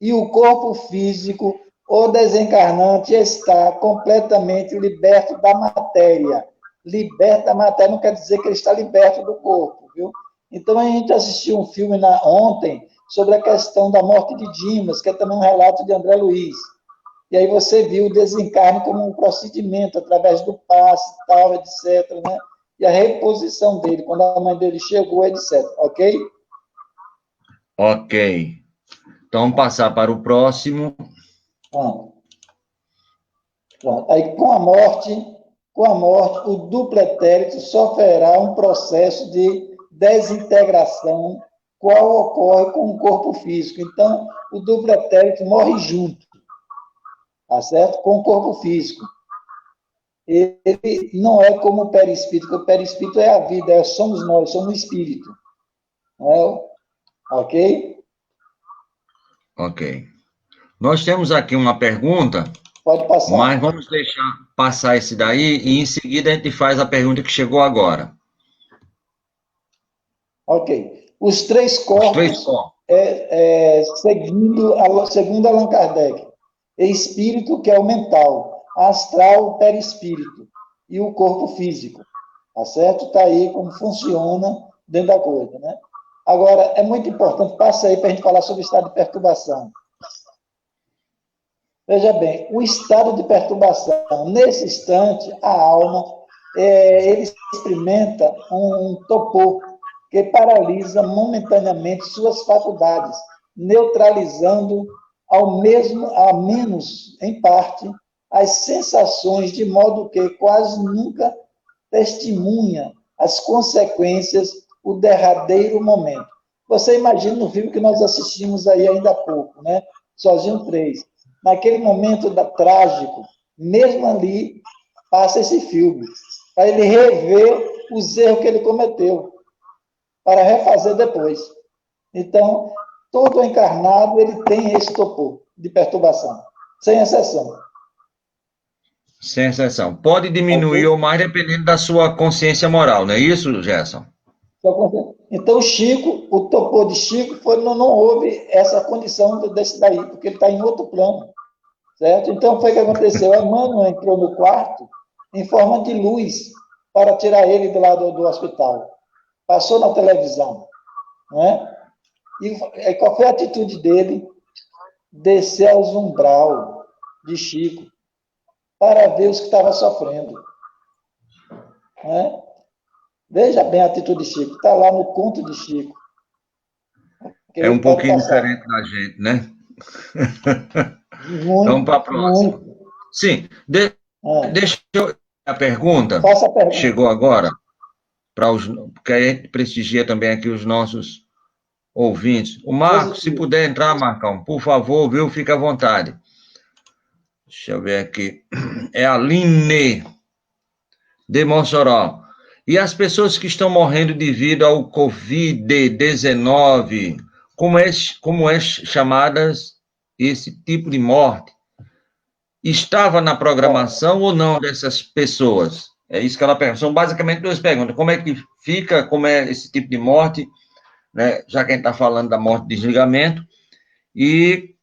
e o corpo físico, o desencarnante está completamente liberto da matéria. Liberto da matéria não quer dizer que ele está liberto do corpo, viu? Então, a gente assistiu um filme ontem sobre a questão da morte de Dimas, que é também um relato de André Luiz. E aí você viu o desencarne como um procedimento, através do passe, tal, etc., né? E a reposição dele, quando a mãe dele chegou, etc., ok? Ok. Então, vamos passar para o próximo. Pronto. Aí, com a morte, o duplo etérito sofrerá um processo de desintegração, qual ocorre com o corpo físico. Então, o duplo etérito morre junto, tá certo? Com o corpo físico. Ele não é como o perispírito, porque o perispírito é a vida, somos nós, somos o espírito. Não é? Ok? Ok. Nós temos aqui uma pergunta, Pode passar. mas vamos deixar passar esse daí e em seguida a gente faz a pergunta que chegou agora. Ok. Os três Os corpos, três corpos. segundo Allan Kardec, espírito, que é o mental, astral, o perispírito, e o corpo físico. Tá certo? Está aí como funciona dentro da coisa, né? Agora, é muito importante, passa aí para a gente falar sobre o estado de perturbação. Veja bem, o estado de perturbação, nesse instante, a alma, ele experimenta um torpor que paralisa momentaneamente suas faculdades, neutralizando a menos, em parte, as sensações, de modo que quase nunca testemunha as consequências, o derradeiro momento. Você imagina no filme que nós assistimos aí ainda há pouco, né? Sozinho 3. Naquele momento trágico, mesmo ali, passa esse filme, para ele rever os erros que ele cometeu, para refazer depois. Então, todo encarnado ele tem esse torpor de perturbação, sem exceção. Sem exceção. Pode diminuir ou mais dependendo da sua consciência moral, não é isso, Gerson? Então, Chico, o torpor de Chico não houve essa condição desse daí, porque ele está em outro plano, certo? Então, foi o que aconteceu. Emmanuel entrou no quarto em forma de luz para tirar ele do lado do hospital. Passou na televisão, né? E qual foi a atitude dele? Descer aos umbral de Chico para ver os que estavam sofrendo, né? Veja bem a atitude de Chico, está lá no conto de Chico. É um pouquinho diferente da gente, né? Muito, vamos para a próxima. Muito. Sim, deixa eu... A pergunta, Faça a pergunta. Chegou agora, porque a gente prestigia também aqui os nossos ouvintes. O Marcos, se puder entrar, Marcão, por favor, viu? Fica à vontade. Deixa eu ver aqui. É a Aline de Mossoró. E as pessoas que estão morrendo devido ao Covid-19, como é chamadas esse tipo de morte? Estava na programação ou não dessas pessoas? É isso que ela pergunta. São basicamente duas perguntas. Como é que fica, como é esse tipo de morte, né? Já que a gente está falando da morte de desligamento, e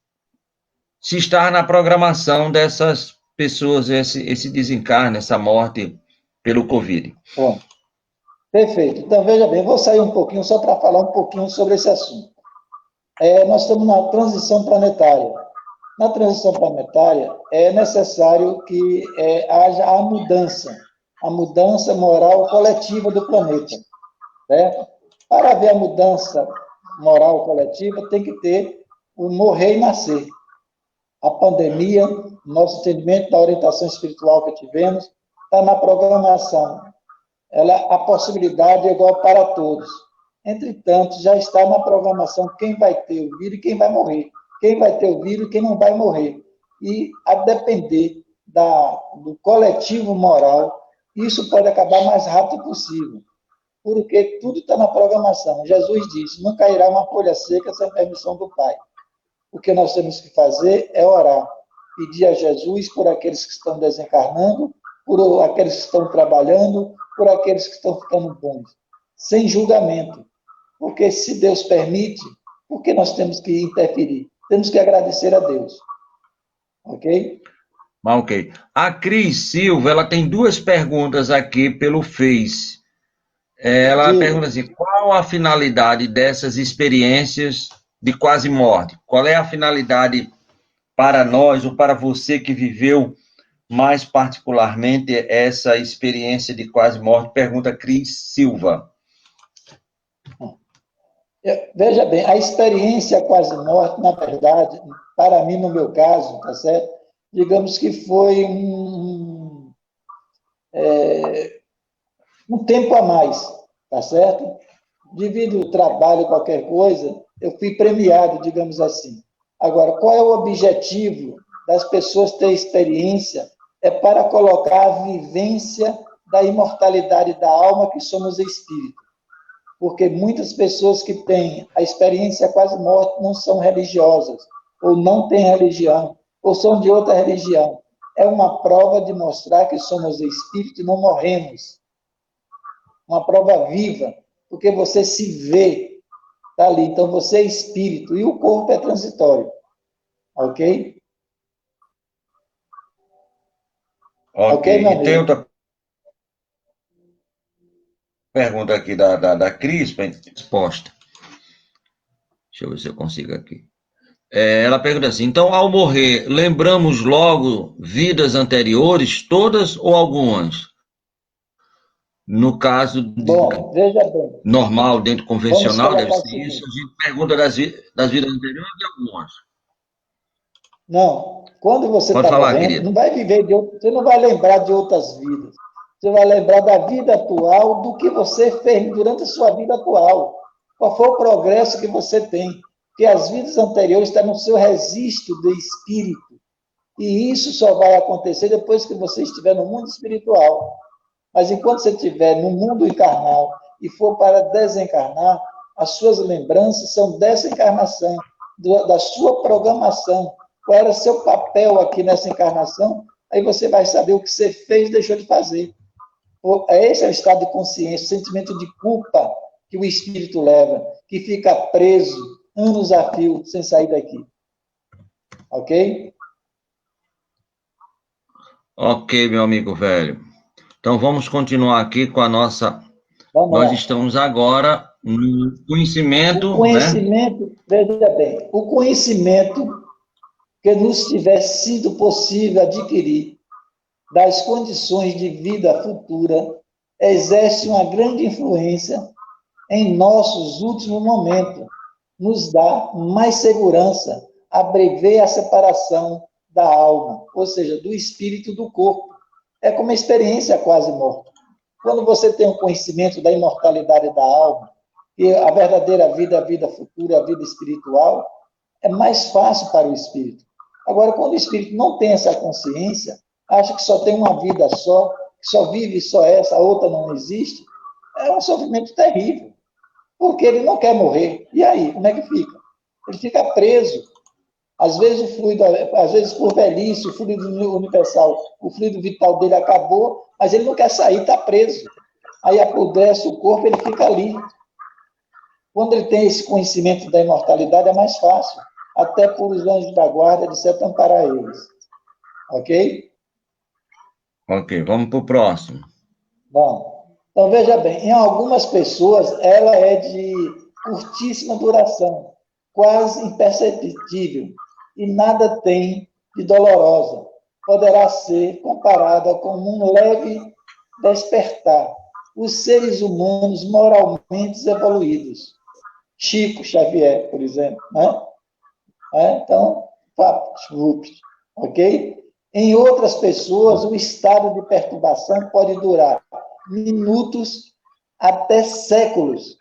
se está na programação dessas pessoas, esse desencarne, essa morte pelo Covid. Bom, perfeito. Então, veja bem, vou sair um pouquinho só para falar um pouquinho sobre esse assunto. Nós estamos na transição planetária. Na transição planetária, é necessário que haja a mudança moral coletiva do planeta. Certo? Para haver a mudança moral coletiva, tem que ter o morrer e nascer. A pandemia, nosso entendimento da orientação espiritual que tivemos, está na programação. A possibilidade é igual para todos. Entretanto, já está na programação quem vai ter o vírus e quem vai morrer. Quem vai ter o vírus e quem não vai morrer. E, a depender do coletivo moral, isso pode acabar mais rápido possível. Porque tudo está na programação. Jesus disse, não cairá uma folha seca sem permissão do Pai. O que nós temos que fazer é orar. Pedir a Jesus por aqueles que estão desencarnando, por aqueles que estão trabalhando, por aqueles que estão ficando bons. Sem julgamento. Porque se Deus permite, por que nós temos que interferir? Temos que agradecer a Deus. Ok? Ok. A Cris Silva, ela tem duas perguntas aqui pelo Face. Ela pergunta assim, qual a finalidade dessas experiências de quase morte? Qual é a finalidade para nós, ou para você que viveu mais particularmente essa experiência de quase morte? Pergunta Cris Silva. Veja bem, a experiência quase morte, na verdade, para mim, no meu caso, tá certo? Digamos que foi um tempo a mais, tá certo? Devido ao trabalho, qualquer coisa, eu fui premiado, digamos assim. Agora, qual é o objetivo das pessoas ter experiência? É para colocar a vivência da imortalidade da alma, que somos espírito. porque muitas pessoas que têm a experiência quase morte não são religiosas, ou não têm religião, ou são de outra religião. É uma prova de mostrar que somos espírito e não morremos. Uma prova viva, porque você se vê, está ali. Então, você é espírito e o corpo é transitório. Ok? Ok, meu e tem amigo? outra pergunta aqui da Cris, para resposta. Deixa eu ver se eu consigo aqui. Ela pergunta assim, então, ao morrer, lembramos logo vidas anteriores, todas ou algumas? No caso Bom, veja bem. normal, dentro convencional, deve colocar o ser seguinte. isso, a gente pergunta das vidas anteriores e algumas. Não, quando você Pode está falar, morrendo, querido. não vai viver você não vai lembrar de outras vidas. Você vai lembrar da vida atual, do que você fez durante a sua vida atual. Qual foi o progresso que você tem? Porque as vidas anteriores estão no seu registro de espírito. E isso só vai acontecer depois que você estiver no mundo espiritual. Mas enquanto você estiver no mundo encarnal e for para desencarnar, as suas lembranças são dessa encarnação, da sua programação. Qual era seu papel aqui nessa encarnação? Aí você vai saber o que você fez e deixou de fazer. Esse é o estado de consciência, o sentimento de culpa que o espírito leva, que fica preso anos a fio sem sair daqui. Ok? Ok, meu amigo velho. Então vamos continuar aqui com a nossa. Nós estamos agora no conhecimento. O conhecimento, né? Veja bem, o conhecimento que nos tiver sido possível adquirir das condições de vida futura exerce uma grande influência em nossos últimos momentos, nos dá mais segurança, abrever a separação da alma, ou seja, do espírito do corpo. É como uma experiência quase morta. Quando você tem o conhecimento da imortalidade da alma, e a verdadeira vida, a vida futura, a vida espiritual, é mais fácil para o espírito. Agora, quando o espírito não tem essa consciência, acha que só tem uma vida só, que só vive só essa, a outra não existe, é um sofrimento terrível, porque ele não quer morrer. E aí, como é que fica? Ele fica preso. Às vezes o fluido, às vezes por velhice, o fluido universal, o fluido vital dele acabou, mas ele não quer sair, está preso. Aí apodrece o corpo, ele fica ali. Quando ele tem esse conhecimento da imortalidade, é mais fácil. Até por os anjos da guarda, de certo, amparar eles. Ok? Ok, vamos para o próximo. Bom, então veja bem, em algumas pessoas ela é de curtíssima duração, quase imperceptível, e nada tem de dolorosa. Poderá ser comparada com um leve despertar. Os seres humanos moralmente evoluídos. Chico Xavier, por exemplo, né? Então, ok? Em outras pessoas, o estado de perturbação pode durar minutos até séculos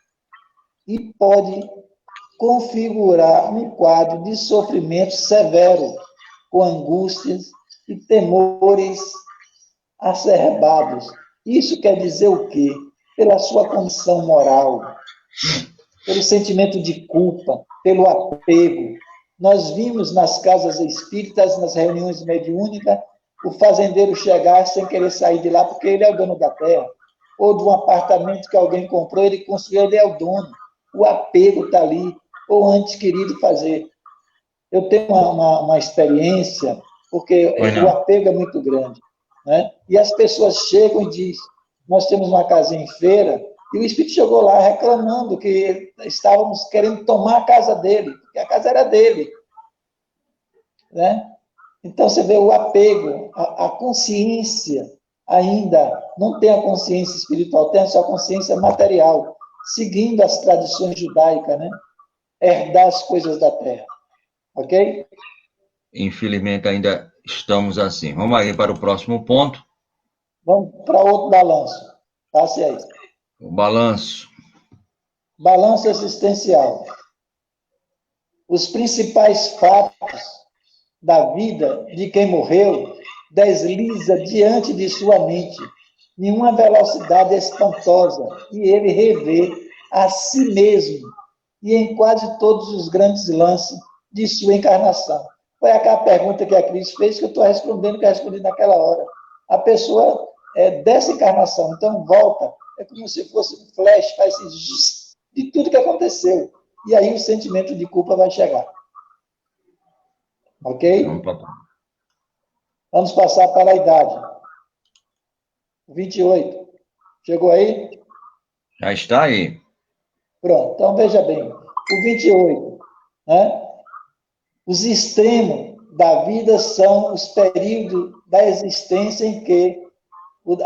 e pode configurar um quadro de sofrimento severo, com angústias e temores acerbados. Isso quer dizer o quê? Pela sua condição moral, pelo sentimento de culpa, pelo apego. Nós vimos nas casas espíritas, nas reuniões mediúnicas, o fazendeiro chegar sem querer sair de lá, porque ele é o dono da terra, ou de um apartamento que alguém comprou, ele construiu, ele é o dono. O apego está ali, ou antes querido fazer. Eu tenho uma experiência, porque o apego é muito grande, né? E as pessoas chegam e dizem, nós temos uma casinha em feira, e o espírito chegou lá reclamando que estávamos querendo tomar a casa dele, porque a casa era dele, né? Então, você vê o apego, a consciência ainda não tem a consciência espiritual, tem a sua consciência material, seguindo as tradições judaicas, né? Herdar as coisas da terra. Ok? Infelizmente, ainda estamos assim. Vamos aí para o próximo ponto. Vamos para outro balanço. Passe aí. O balanço. Balanço existencial. Os principais fatos da vida de quem morreu desliza diante de sua mente em uma velocidade espantosa e ele revê a si mesmo e em quase todos os grandes lances de sua encarnação. Foi aquela pergunta que a Cris fez que eu estou respondendo, que eu respondi naquela hora. A pessoa é dessa encarnação, então volta, é como se fosse um flash, faz assim, de tudo que aconteceu. E aí o sentimento de culpa vai chegar. Ok? Vamos passar para a idade. 28. Chegou aí? Já está aí. Pronto, então veja bem. O 28, né? Os extremos da vida são os períodos da existência em que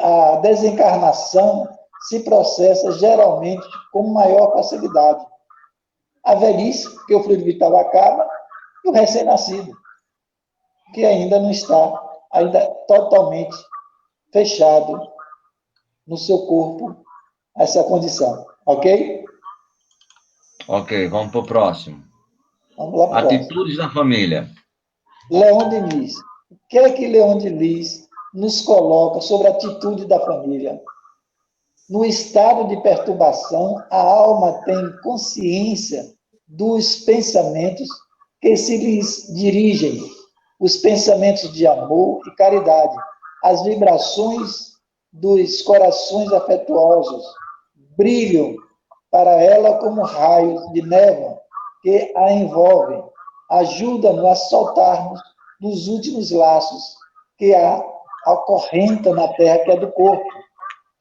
a desencarnação se processa geralmente com maior facilidade. A velhice, que o fluido vital acaba, e o recém-nascido, que ainda não está totalmente fechado no seu corpo essa condição. Ok? Ok, vamos para o próximo. Vamos lá para o próximo. Atitudes da família. Leon Denis. O que é que Leon Denis nos coloca sobre a atitude da família? No estado de perturbação, a alma tem consciência dos pensamentos que se lhes dirigem, os pensamentos de amor e caridade, as vibrações dos corações afetuosos brilham para ela como raios de névoa que a envolvem, ajudam-nos a soltarmos dos últimos laços que a acorrentam na terra que é do corpo,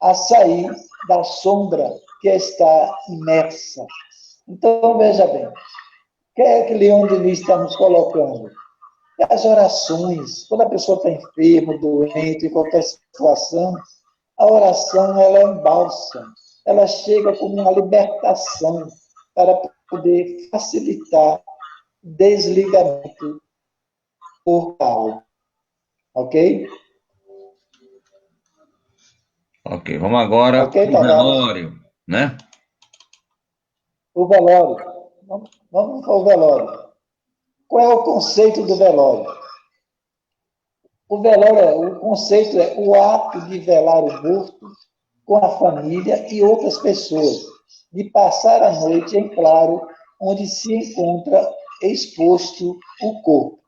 a sair da sombra que está imersa. Então, veja bem, o que é que Leon Denis está nos colocando? As orações, quando a pessoa está enferma, doente, em qualquer situação, a oração ela é um bálsamo, ela chega como uma libertação para poder facilitar o desligamento corporal. Ok? Ok, vamos agora para o velório, né? O velório. Vamos para o velório. Qual é o conceito do velório? O conceito é o ato de velar o morto com a família e outras pessoas, de passar a noite em claro, onde se encontra exposto o corpo.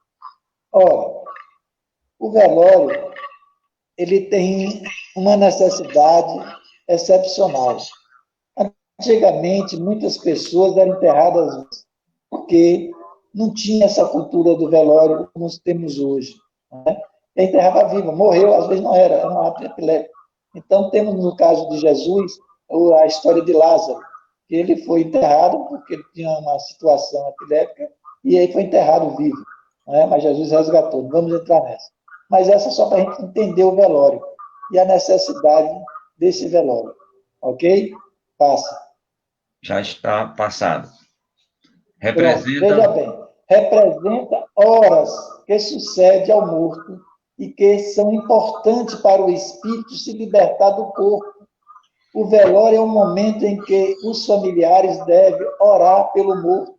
Ora, o velório, ele tem uma necessidade excepcional. Antigamente, muitas pessoas eram enterradas porque não tinha essa cultura do velório como nós temos hoje. Né? E enterrava vivo, morreu, às vezes não era um ato epiléptico. Então, temos no caso de Jesus a história de Lázaro, que ele foi enterrado porque ele tinha uma situação epiléptica e aí foi enterrado vivo. Né? Mas Jesus resgatou, não vamos entrar nessa. Mas essa é só para a gente entender o velório e a necessidade desse velório. Ok? Passa. Já está passado. Pronto, veja bem, representa horas que sucede ao morto e que são importantes para o espírito se libertar do corpo. O velório é um momento em que os familiares devem orar pelo morto,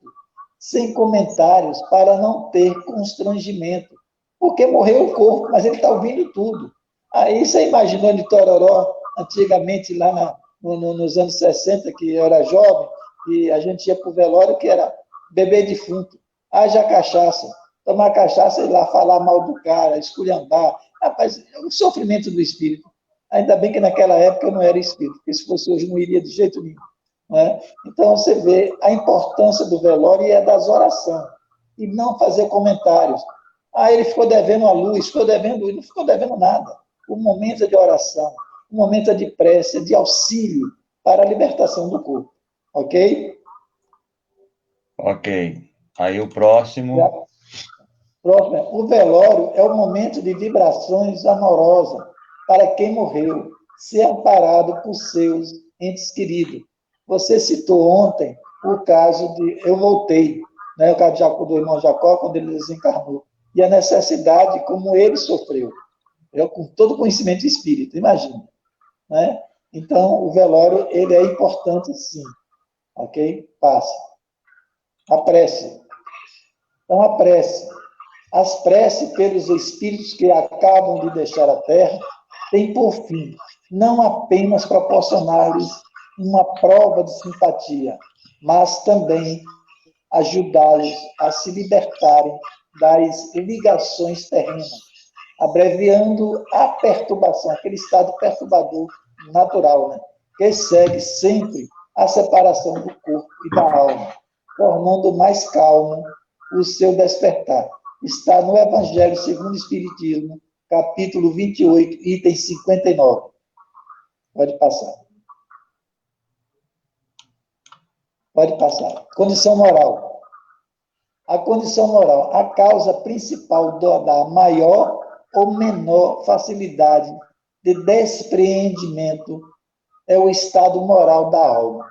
sem comentários, para não ter constrangimento. Porque morreu o corpo, mas ele está ouvindo tudo. Aí você imaginou de Tororó, antigamente, lá nos anos 60, que eu era jovem, e a gente ia para o velório, que era beber defunto, haja cachaça, tomar cachaça e lá falar mal do cara, esculhambar. Rapaz, é o sofrimento do espírito. Ainda bem que naquela época eu não era espírito, porque se fosse hoje não iria de jeito nenhum. Né? Então você vê a importância do velório e é das orações, e não fazer comentários. Ele ficou devendo a luz, ficou devendo luz, não ficou devendo nada. O momento é de oração, o momento é de prece, de auxílio para a libertação do corpo. Ok? Ok. Aí o próximo. O velório é o momento de vibrações amorosas para quem morreu, ser amparado por seus entes queridos. Você citou ontem o caso de Eu Voltei, né, o caso do irmão Jacó, quando ele desencarnou, e a necessidade como ele sofreu, com todo o conhecimento espírita, imagina. Né? Então, o velório ele é importante, sim. Ok? Passa. A prece. Então, a prece. As preces pelos espíritos que acabam de deixar a Terra têm por fim não apenas proporcionar-lhes uma prova de simpatia, mas também ajudá-los a se libertarem das ligações terrenas, abreviando a perturbação, aquele estado perturbador natural, né? Que segue sempre a separação do corpo e da alma, tornando mais calmo o seu despertar. Está no Evangelho segundo o Espiritismo, capítulo 28, item 59. Pode passar. Pode passar. Condição moral. A condição moral, a causa principal da maior ou menor facilidade de despreendimento é o estado moral da alma.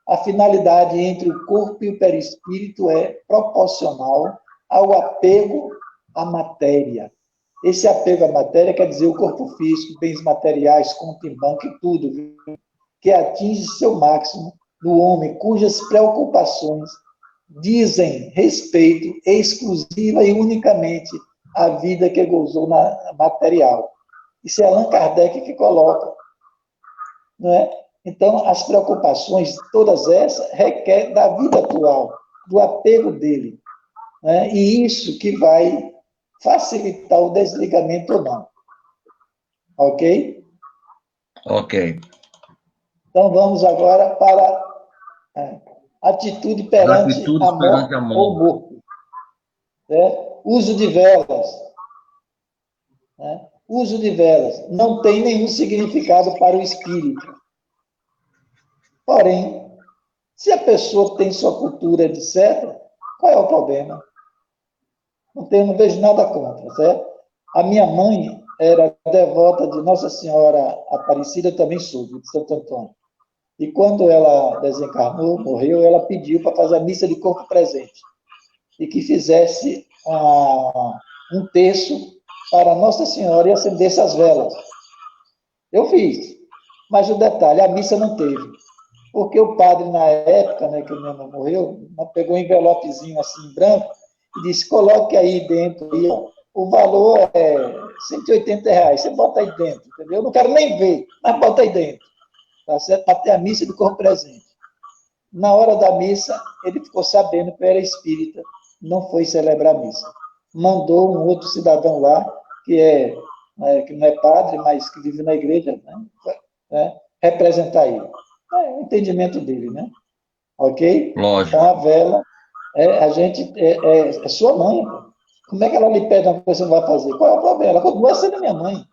A finalidade entre o corpo e o perispírito é proporcional ao apego à matéria. Esse apego à matéria quer dizer o corpo físico, bens materiais, conta em banco e tudo, que atinge seu máximo no homem cujas preocupações dizem respeito exclusiva e unicamente à vida que gozou na material. Isso é Allan Kardec que coloca. Não é? Então, as preocupações, todas essas, requerem da vida atual, do apego dele. Né? E isso que vai facilitar o desligamento ou não. Ok? Ok. Então, vamos agora para atitude perante a morte ou morto. Uso de velas. Né? Uso de velas não tem nenhum significado para o espírito. Porém, se a pessoa tem sua cultura, etc., qual é o problema? Não vejo nada contra, certo? A minha mãe era devota de Nossa Senhora Aparecida, também sou, de Santo Antônio. E quando ela desencarnou, morreu, ela pediu para fazer a missa de corpo presente. E que fizesse um terço para Nossa Senhora e acendesse as velas. Eu fiz. Mas o detalhe, a missa não teve. Porque o padre, na época, né, que minha mãe morreu, pegou um envelopezinho assim, branco, e disse, coloque aí dentro, aí, ó, o valor é R$180, você bota aí dentro, entendeu? Eu não quero nem ver, mas bota aí dentro. Tá certo? Para ter a missa de corpo presente. Na hora da missa, ele ficou sabendo que eu era espírita, não foi celebrar a missa. Mandou um outro cidadão lá, que não é padre, mas que vive na igreja, né, representar ele. É o entendimento dele, né? Ok? Lógico. Então, a vela, é sua mãe. Como é que ela lhe pede uma coisa que você não vai fazer? Qual é o problema? Ela continua sendo minha mãe.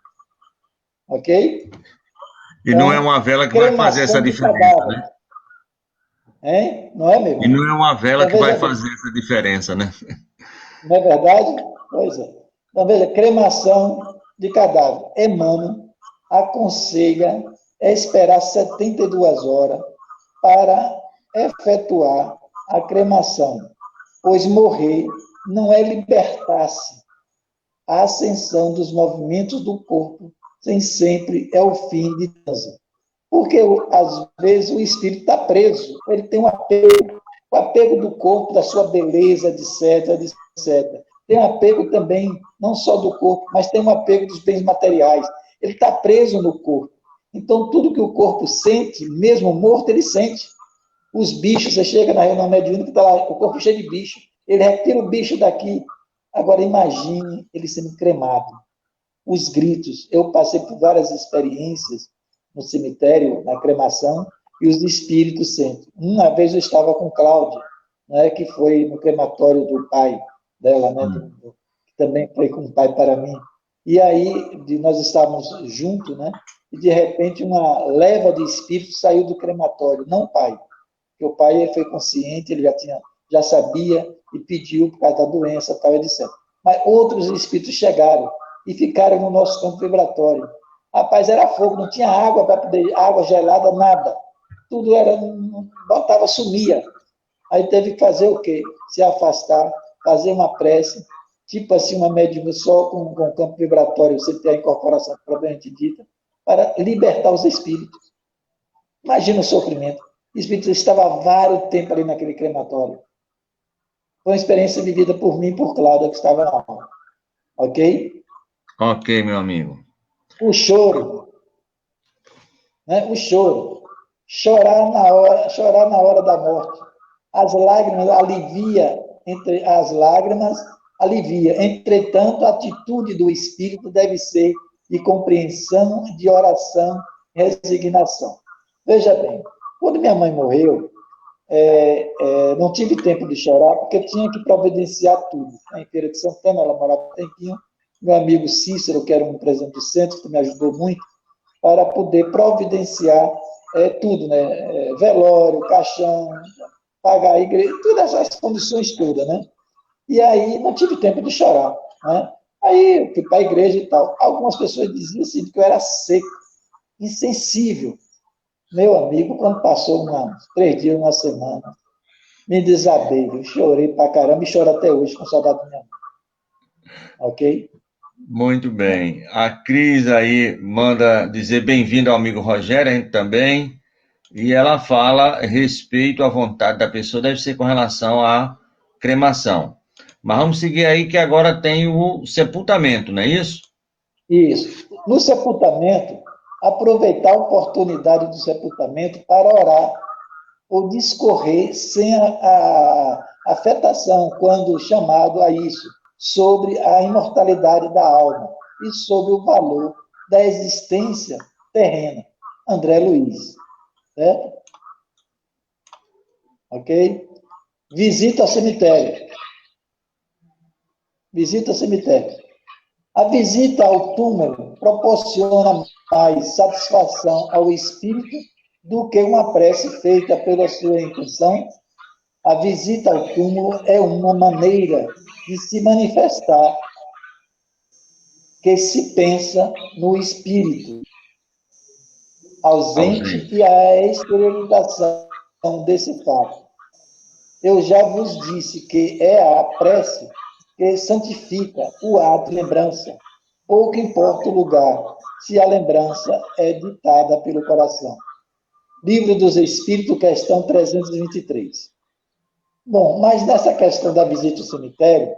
Ok? E não é uma vela que vai fazer essa diferença, né? Hein? Não é, meu irmão? E não é uma vela que vai veja bem. fazer essa diferença, né? Não é verdade? Pois é. Então, veja, cremação de cadáver. Emmanuel aconselha esperar 72 horas para efetuar a cremação, pois morrer não é libertar-se. A ascensão dos movimentos do corpo nem sempre é o fim de transe. Porque, às vezes, o espírito está preso, ele tem um apego, o apego do corpo, da sua beleza, etc, etc. Tem um apego também, não só do corpo, mas tem um apego dos bens materiais. Ele está preso no corpo. Então, tudo que o corpo sente, mesmo morto, ele sente. Os bichos, você chega na reunião mediúnica, está lá o corpo cheio de bicho, ele retira o bicho daqui. Agora, imagine ele sendo cremado. Os gritos. Eu passei por várias experiências no cemitério, na cremação, e os espíritos sentem. Uma vez eu estava com Cláudia, né, que foi no crematório do pai dela, né, que também foi com o pai para mim. E aí, nós estávamos juntos, né, e de repente uma leva de espíritos saiu do crematório, não o pai. Porque o pai ele foi consciente, ele já sabia e pediu por causa da doença, tal, etc. Mas outros espíritos chegaram e ficaram no nosso campo vibratório. Rapaz, era fogo, não tinha água para poder, água gelada, nada. Tudo era, botava, sumia. Aí teve que fazer o quê? Se afastar, fazer uma prece, tipo assim, uma médium só com campo vibratório, você tem a incorporação propriamente dita, para libertar os espíritos. Imagina o sofrimento. O espírito estava há vários tempos ali naquele crematório. Foi uma experiência vivida por mim e por Cláudia, que estava na aula. Ok? Ok, meu amigo. O choro. Né? O choro. chorar na hora da morte. As lágrimas alivia. Entretanto, a atitude do espírito deve ser de compreensão, de oração, resignação. Veja bem, quando minha mãe morreu, não tive tempo de chorar, porque eu tinha que providenciar tudo. Em Feira de Santana, ela morava um tempinho, meu amigo Cícero, que era um presidente do centro, que me ajudou muito, para poder providenciar tudo, né? Velório, caixão, pagar a igreja, todas essas condições todas, né? E aí não tive tempo de chorar, né? Aí eu fui para a igreja e tal. Algumas pessoas diziam assim, que eu era seco, insensível. Meu amigo, quando passou 3 dias, uma semana, me desabei, eu chorei pra caramba e choro até hoje com saudade da minha mãe. Ok? Muito bem. A Cris aí manda dizer bem-vindo ao amigo Rogério, a gente também. E ela fala respeito à vontade da pessoa, deve ser com relação à cremação. Mas vamos seguir aí que agora tem o sepultamento, não é isso? Isso. No sepultamento, aproveitar a oportunidade do sepultamento para orar ou discorrer sem a afetação, quando chamado a isso, sobre a imortalidade da alma e sobre o valor da existência terrena. André Luiz. Certo? Ok? Visita ao cemitério. Visita ao cemitério. A visita ao túmulo proporciona mais satisfação ao espírito do que uma prece feita pela sua intenção. A visita ao túmulo é uma maneira de se manifestar que se pensa no espírito ausente e a exteriorização desse fato. Eu já vos disse que é a prece que santifica o ato de lembrança. Pouco importa o lugar, se a lembrança é ditada pelo coração. Livro dos Espíritos, questão 323. Bom, mas nessa questão da visita ao cemitério,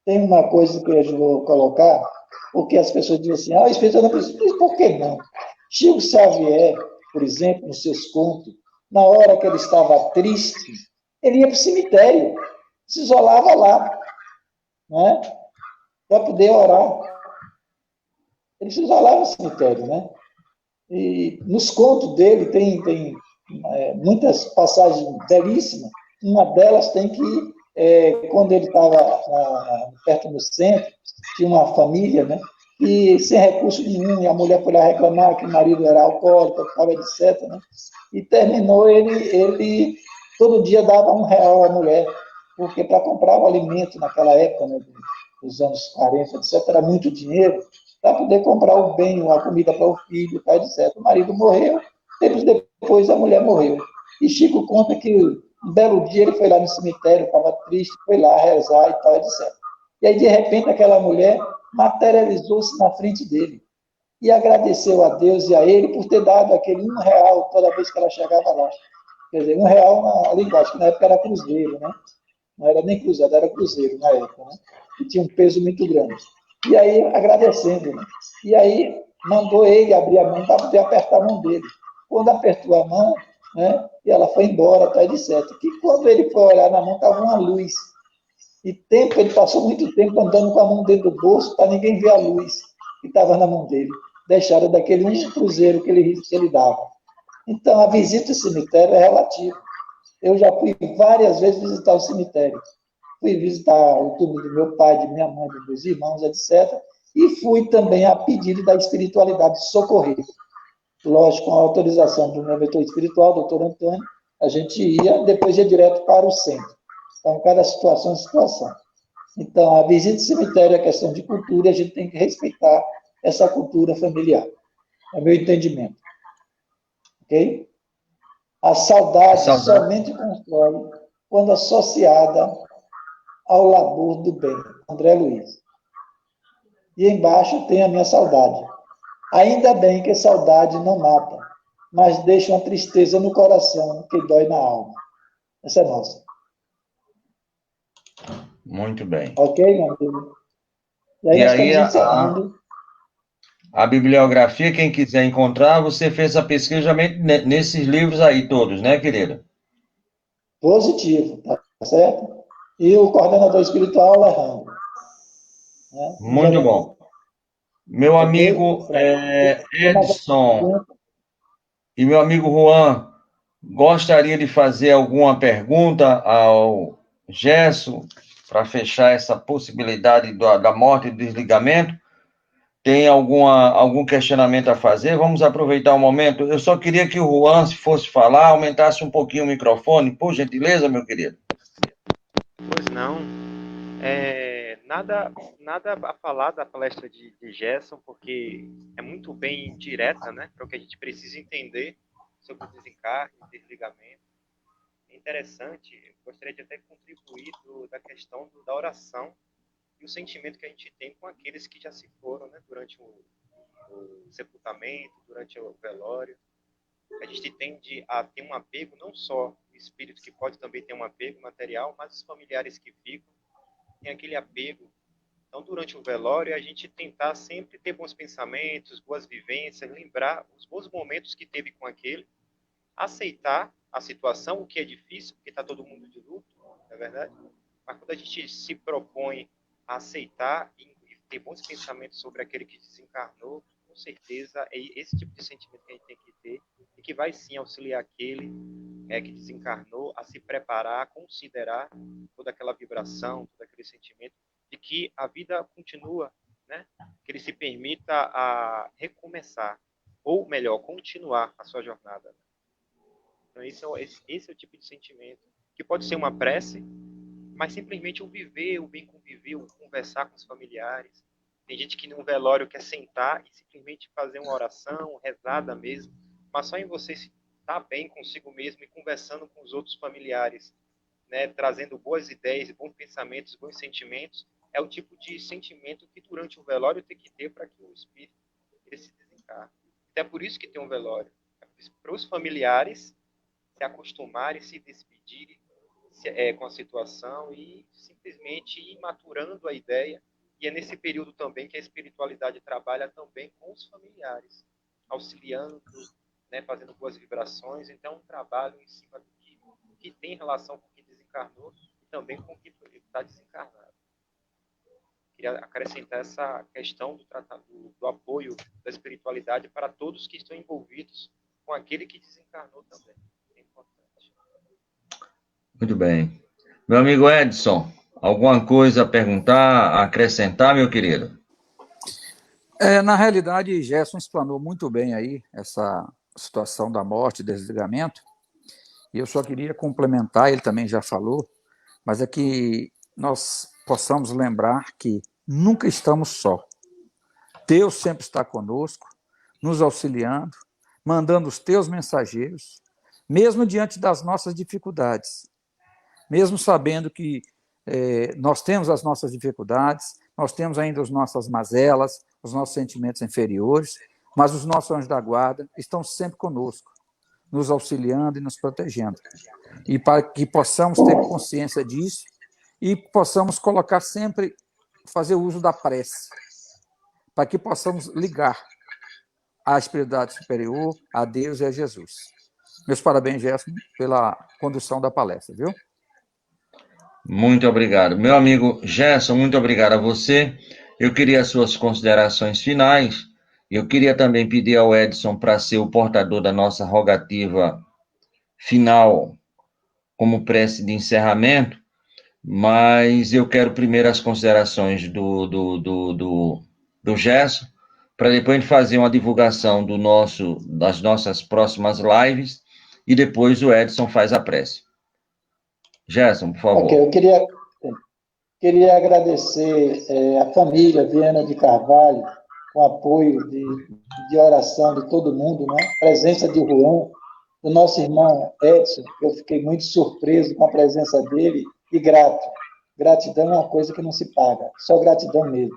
tem uma coisa que eu vou colocar, porque as pessoas dizem assim, o espírito não precisa, mas por que não? Chico Xavier, por exemplo, nos seus contos, na hora que ele estava triste, ele ia para o cemitério, se isolava lá, né? Para poder orar. Ele se isolava no cemitério, né? E nos contos dele tem muitas passagens belíssimas. Uma delas tem que, quando ele estava perto do centro, tinha uma família, né? E sem recurso nenhum, e a mulher foi lá reclamar que o marido era alcoólatra, estava etc. Né? E terminou, ele todo dia dava R$1 à mulher, porque para comprar o alimento naquela época, né, dos anos 40, etc., era muito dinheiro, para poder comprar o bem, a comida para o filho, etc. O marido morreu, tempos depois a mulher morreu. E Chico conta que um belo dia ele foi lá no cemitério, estava triste, foi lá rezar e tal, etc. E aí, de repente, aquela mulher materializou-se na frente dele e agradeceu a Deus e a ele por ter dado aquele R$1 toda vez que ela chegava lá. Quer dizer, R$1 na linguagem, que na época era cruzeiro, né? Não era nem cruzado, era cruzeiro na época, né? Que tinha um peso muito grande. E aí, agradecendo, né? E aí, mandou ele abrir a mão para poder apertar a mão dele. Quando apertou a mão, né? E ela foi embora, tá, etc. Que quando ele foi olhar na mão, estava uma luz. E ele passou muito tempo andando com a mão dentro do bolso para ninguém ver a luz que estava na mão dele. Deixaram daquele cruzeiro que ele dava. Então, a visita ao cemitério é relativa. Eu já fui várias vezes visitar o cemitério. Fui visitar o túmulo do meu pai, de minha mãe, dos meus irmãos, etc. E fui também a pedido da espiritualidade socorrer. Lógico, com a autorização do meu mentor espiritual, doutor Antônio, a gente ia, depois ia direto para o centro. Então, cada situação é situação. Então, a visita ao cemitério é questão de cultura, e a gente tem que respeitar essa cultura familiar. É o meu entendimento. Ok? A saudade somente constrói quando associada ao labor do bem. André Luiz. E embaixo tem a minha saudade. Ainda bem que a saudade não mata, mas deixa uma tristeza no coração que dói na alma. Essa é nossa. Muito bem. Ok, meu amigo? E aí nós estamos encerrando. A bibliografia, quem quiser encontrar, você fez a pesquisa nesses livros aí todos, né, querido? Positivo, tá certo? E o coordenador espiritual, Alejandro. Né? Muito bom. Meu Ok? amigo Tem mais alguma Edson pergunta? e meu amigo Juan, gostaria de fazer alguma pergunta ao Gerson para fechar essa possibilidade da morte e do desligamento? Tem algum questionamento a fazer? Vamos aproveitar o momento. Eu só queria que o Juan, se fosse falar, aumentasse um pouquinho o microfone, por gentileza, meu querido. Pois não. Nada a falar da palestra de Gerson, porque é muito bem direta, né? Para o que a gente precisa entender sobre o desencarne, o desligamento. É interessante, eu gostaria de até contribuir da questão da oração e o sentimento que a gente tem com aqueles que já se foram, né? Durante o sepultamento, durante o velório. A gente tende a ter um apego, não só o espírito, que pode também ter um apego material, mas os familiares que ficam têm aquele apego. Então, durante o velório, a gente tentar sempre ter bons pensamentos, boas vivências, lembrar os bons momentos que teve com aquele, aceitar a situação, o que é difícil, porque está todo mundo de luto, não é verdade? Mas quando a gente se propõe a aceitar e ter bons pensamentos sobre aquele que desencarnou, com certeza é esse tipo de sentimento que a gente tem que ter e que vai sim auxiliar aquele que desencarnou a se preparar, a considerar toda aquela vibração, todo aquele sentimento de que a vida continua, né? Que ele se permita a recomeçar, ou melhor, continuar a sua jornada. Então, esse é o tipo de sentimento que pode ser uma prece, mas simplesmente o viver, o bem conviver, o conversar com os familiares. Tem gente que num velório quer sentar e simplesmente fazer uma oração, rezada mesmo, mas só em você estar bem consigo mesmo e conversando com os outros familiares, né, trazendo boas ideias, bons pensamentos, bons sentimentos, é o tipo de sentimento que durante o velório tem que ter para que o espírito ele se desencarne. É por isso que tem um velório. É para os familiares se acostumarem, se despedirem com a situação e simplesmente ir maturando a ideia. E é nesse período também que a espiritualidade trabalha também com os familiares, auxiliando, né, fazendo boas vibrações. Então, um trabalho em cima do que tem relação com o que desencarnou e também com o que está desencarnado. Queria acrescentar essa questão do apoio da espiritualidade para todos que estão envolvidos com aquele que desencarnou também. É importante. Muito bem. Meu amigo Edson, alguma coisa a perguntar, a acrescentar, meu querido? Na realidade, Gerson explanou muito bem aí essa situação da morte e desligamento, e eu só queria complementar, ele também já falou, mas é que nós possamos lembrar que nunca estamos só. Deus sempre está conosco, nos auxiliando, mandando os teus mensageiros, mesmo diante das nossas dificuldades, mesmo sabendo que nós temos as nossas dificuldades, nós temos ainda as nossas mazelas, os nossos sentimentos inferiores, mas os nossos anjos da guarda estão sempre conosco, nos auxiliando e nos protegendo. E para que possamos ter consciência disso e possamos colocar sempre, fazer uso da prece, para que possamos ligar à espiritualidade superior, a Deus e a Jesus. Meus parabéns, Gerson, pela condução da palestra, viu? Muito obrigado. Meu amigo Gerson, muito obrigado a você. Eu queria as suas considerações finais. Eu queria também pedir ao Edson para ser o portador da nossa rogativa final, como prece de encerramento, mas eu quero primeiro as considerações do Gerson, para depois a gente fazer uma divulgação das nossas próximas lives, e depois o Edson faz a prece. Gerson, por favor. Ok, eu queria agradecer a família Viana de Carvalho, com apoio de oração de todo mundo, né? Presença de Juan, do nosso irmão Edson, eu fiquei muito surpreso com a presença dele e grato. Gratidão é uma coisa que não se paga, só gratidão mesmo.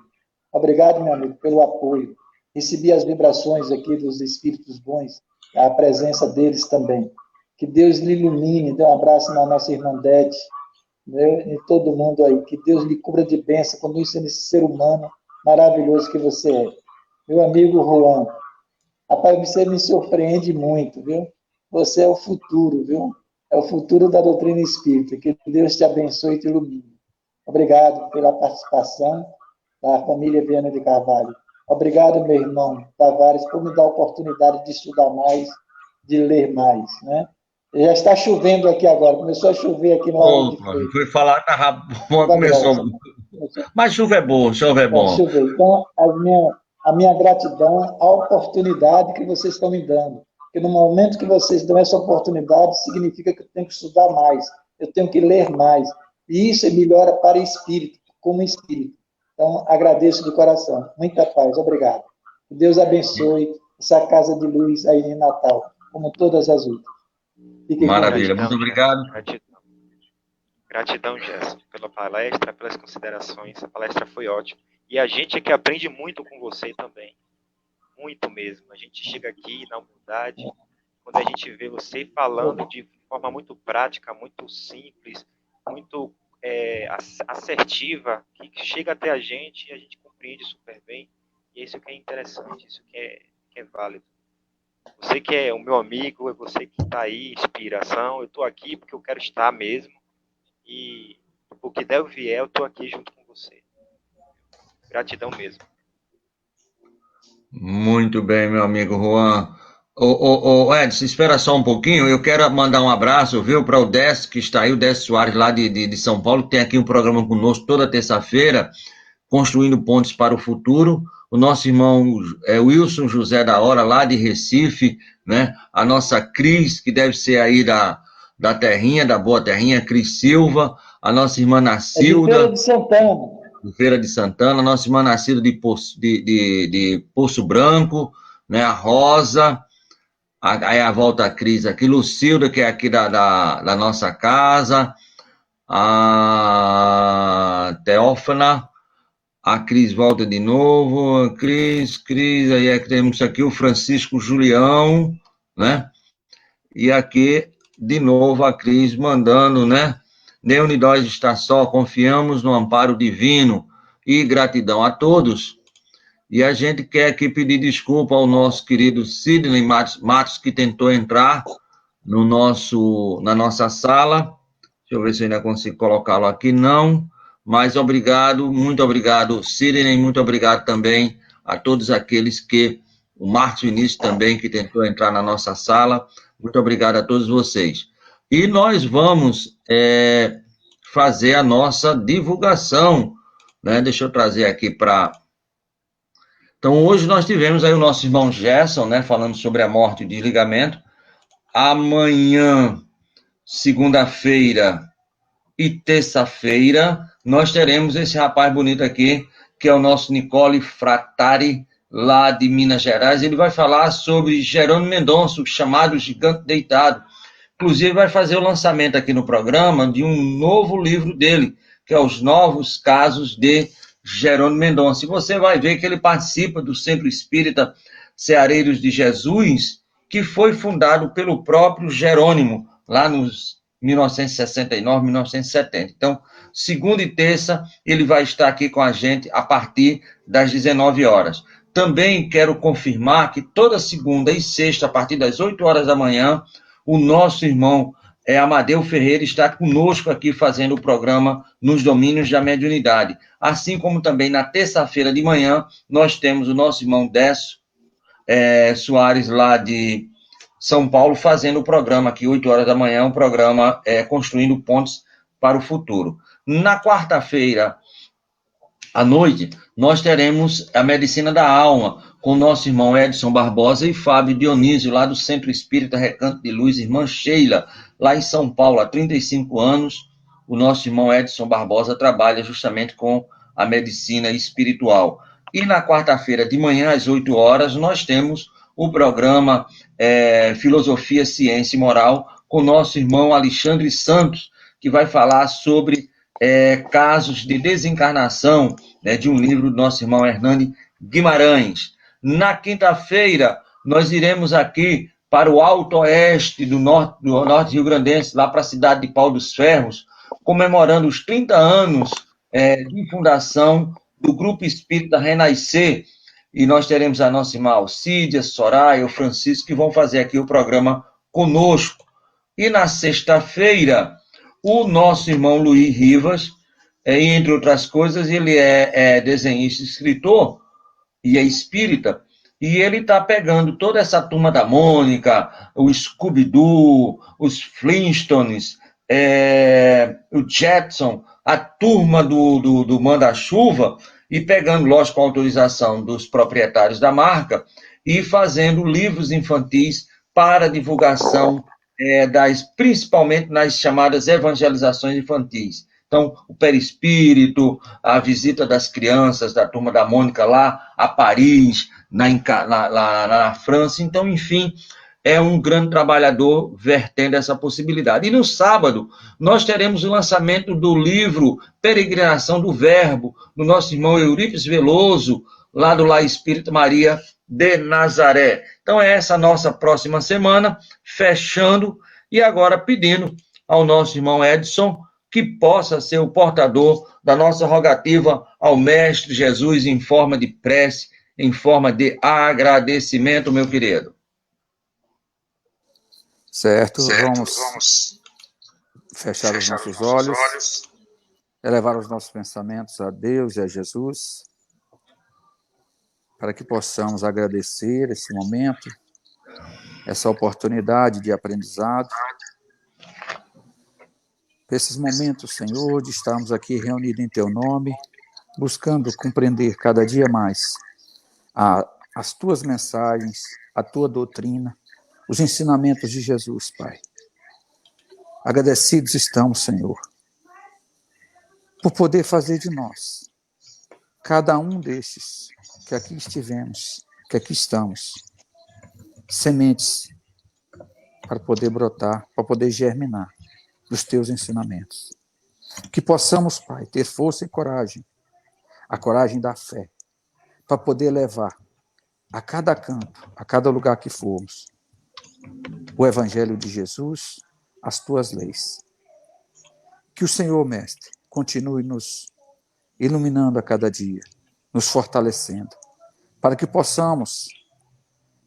Obrigado, meu amigo, pelo apoio. Recebi as vibrações aqui dos espíritos bons, a presença deles também. Que Deus lhe ilumine, dê um abraço na nossa irmã Dete, né, e todo mundo aí. Que Deus lhe cubra de bênção, conduz nesse ser humano maravilhoso que você é. Meu amigo Juan, rapaz, você me surpreende muito, viu? Você é o futuro, viu? É o futuro da doutrina espírita. Que Deus te abençoe e te ilumine. Obrigado pela participação da família Viana de Carvalho. Obrigado, meu irmão Tavares, por me dar a oportunidade de estudar mais, de ler mais, né? Já está chovendo aqui agora, começou a chover aqui no Lago de Opa, Freitas. foi falar, tava bom, Chuva começou. grossa. Mas chuva é bom, chuva é bom. Chover. Então, a minha gratidão à oportunidade que vocês estão me dando. Porque no momento que vocês dão essa oportunidade, significa que eu tenho que estudar mais, eu tenho que ler mais. E isso melhora para espírito, como espírito. Então, agradeço de coração. Muita paz. Obrigado. Que Deus abençoe essa casa de luz aí em Natal, como todas as outras. Fiquem com Maravilha, Deus. muito obrigado. Gratidão, Gerson, pela palestra, pelas considerações. A palestra foi ótima. E a gente é que aprende muito com você também. Muito mesmo. A gente chega aqui na humildade, quando a gente vê você falando de forma muito prática, muito simples, muito assertiva, que chega até a gente e a gente compreende super bem. E é isso que é interessante, isso que é válido. Você que é o meu amigo, é você que está aí, inspiração. Eu estou aqui porque eu quero estar mesmo. E o que der ou vier, eu estou aqui junto com você. Gratidão mesmo. Muito bem, meu amigo Juan. Edson, espera só um pouquinho. Eu quero mandar um abraço, viu, para o Décio, que está aí, o Décio Soares, lá de São Paulo, que tem aqui um programa conosco toda terça-feira, Construindo Pontes para o Futuro. O nosso irmão Wilson José da Hora, lá de Recife, né? A nossa Cris, que deve ser aí da terrinha, da boa terrinha, Cris Silva. A nossa irmã Nacilda. Feira de Santana. Feira de Santana, nossa irmã Nacilda de Poço Branco, né? A Rosa. Aí a volta a Cris aqui, Lucilda, que é aqui da nossa casa. A Teófana. A Cris volta de novo, Cris, aí temos aqui o Francisco Julião, né? E aqui, de novo, a Cris mandando, né? Nem Unidós está só, confiamos no amparo divino e gratidão a todos. E a gente quer aqui pedir desculpa ao nosso querido Sidney Matos, que tentou entrar na nossa sala. Deixa eu ver se eu ainda consigo colocá-lo aqui, não. Mas obrigado, muito obrigado, Sidney, muito obrigado também a todos aqueles que, o Marcos Vinícius também, que tentou entrar na nossa sala, muito obrigado a todos vocês. E nós vamos fazer a nossa divulgação, né? Deixa eu trazer aqui para... Então, hoje nós tivemos aí o nosso irmão Gerson, né, falando sobre a morte e o desligamento. Amanhã, segunda-feira e terça-feira, nós teremos esse rapaz bonito aqui, que é o nosso Nicole Fratari, lá de Minas Gerais. Ele vai falar sobre Jerônimo Mendonça, o chamado Gigante Deitado. Inclusive, vai fazer o lançamento aqui no programa de um novo livro dele, que é Os Novos Casos de Jerônimo Mendonça. E você vai ver que ele participa do Centro Espírita Ceareiros de Jesus, que foi fundado pelo próprio Jerônimo, lá nos 1969, 1970. Então, segunda e terça, ele vai estar aqui com a gente a partir das 19 horas. Também quero confirmar que toda segunda e sexta, a partir das 8 horas da manhã, o nosso irmão Amadeu Ferreira está conosco aqui fazendo o programa Nos Domínios da Mediunidade. Assim como também na terça-feira de manhã, nós temos o nosso irmão Décio Soares, lá de São Paulo, fazendo o programa aqui, 8 horas da manhã, um programa Construindo Pontes para o Futuro. Na quarta-feira, à noite, nós teremos a Medicina da Alma, com o nosso irmão Edson Barbosa e Fábio Dionísio, lá do Centro Espírita Recanto de Luz, irmã Sheila, lá em São Paulo, há 35 anos. O nosso irmão Edson Barbosa trabalha justamente com a medicina espiritual. E na quarta-feira de manhã, às 8 horas, nós temos o programa Filosofia, Ciência e Moral, com o nosso irmão Alexandre Santos, que vai falar sobre casos de desencarnação, né, de um livro do nosso irmão Hernani Guimarães. Na quinta-feira, nós iremos aqui para o Alto Oeste do norte rio-grandense, lá para a cidade de Pau dos Ferros, comemorando os 30 anos de fundação do Grupo Espírita Renascer. e nós teremos a nossa irmã Alcídia, Soraya, o Francisco, que vão fazer aqui o programa conosco. E na sexta-feira, o nosso irmão Luiz Rivas, entre outras coisas, ele é desenhista, escritor e é espírita, e ele está pegando toda essa turma da Mônica, o Scooby-Doo, os Flintstones, o Jetson, a turma do Manda-Chuva, e pegando, lógico, a autorização dos proprietários da marca, e fazendo livros infantis para divulgação, principalmente nas chamadas evangelizações infantis. Então, o perispírito, a visita das crianças, da turma da Mônica lá a Paris, na França. Então, enfim, é um grande trabalhador vertendo essa possibilidade. E no sábado, nós teremos o lançamento do livro Peregrinação do Verbo, do nosso irmão Eurípides Veloso, lá do Lar Espírita Maria de Nazaré. Então, é essa nossa próxima semana, fechando, e agora pedindo ao nosso irmão Edson que possa ser o portador da nossa rogativa ao Mestre Jesus em forma de prece, em forma de agradecimento, meu querido. Certo, vamos fechar os nossos olhos, elevar os nossos pensamentos a Deus e a Jesus, para que possamos agradecer esse momento, essa oportunidade de aprendizado, esses momentos, Senhor, de estarmos aqui reunidos em Teu nome, buscando compreender cada dia mais as Tuas mensagens, a Tua doutrina, os ensinamentos de Jesus, Pai. Agradecidos estamos, Senhor, por poder fazer de nós, cada um destes que aqui estivemos, que aqui estamos, sementes para poder brotar, para poder germinar dos Teus ensinamentos. Que possamos, Pai, ter força e coragem, a coragem da fé, para poder levar a cada canto, a cada lugar que formos, o Evangelho de Jesus, as Tuas leis. Que o Senhor, Mestre, continue nos iluminando a cada dia, nos fortalecendo, para que possamos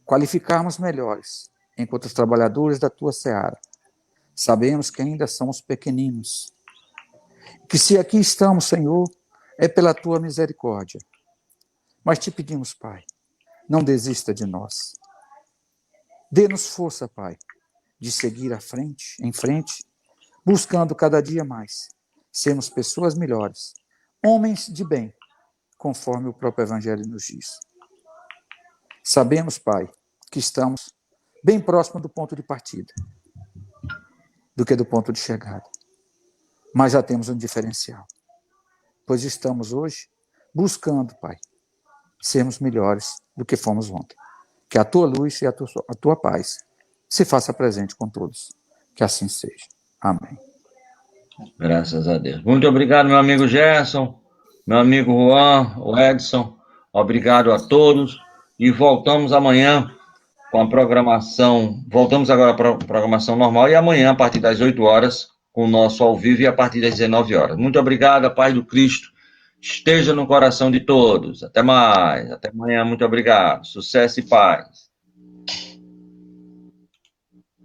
qualificarmos melhores enquanto os trabalhadores da Tua seara. Sabemos que ainda somos pequeninos, que se aqui estamos, Senhor, é pela Tua misericórdia. Mas te pedimos, Pai, não desista de nós. Dê-nos força, Pai, de seguir em frente, buscando cada dia mais sermos pessoas melhores, homens de bem, conforme o próprio Evangelho nos diz. Sabemos, Pai, que estamos bem próximo do ponto de partida, do que do ponto de chegada. Mas já temos um diferencial, pois estamos hoje buscando, Pai, sermos melhores do que fomos ontem. Que a Tua luz e a Tua paz se faça presente com todos. Que assim seja. Amém. Graças a Deus. Muito obrigado, meu amigo Gerson, meu amigo Juan, o Edson. Obrigado a todos. E voltamos amanhã com a programação. Voltamos agora para a programação normal e amanhã, a partir das 8 horas, com o nosso ao vivo e a partir das 19 horas. Muito obrigado, a paz do Cristo esteja no coração de todos. Até mais. Até amanhã. Muito obrigado. Sucesso e paz.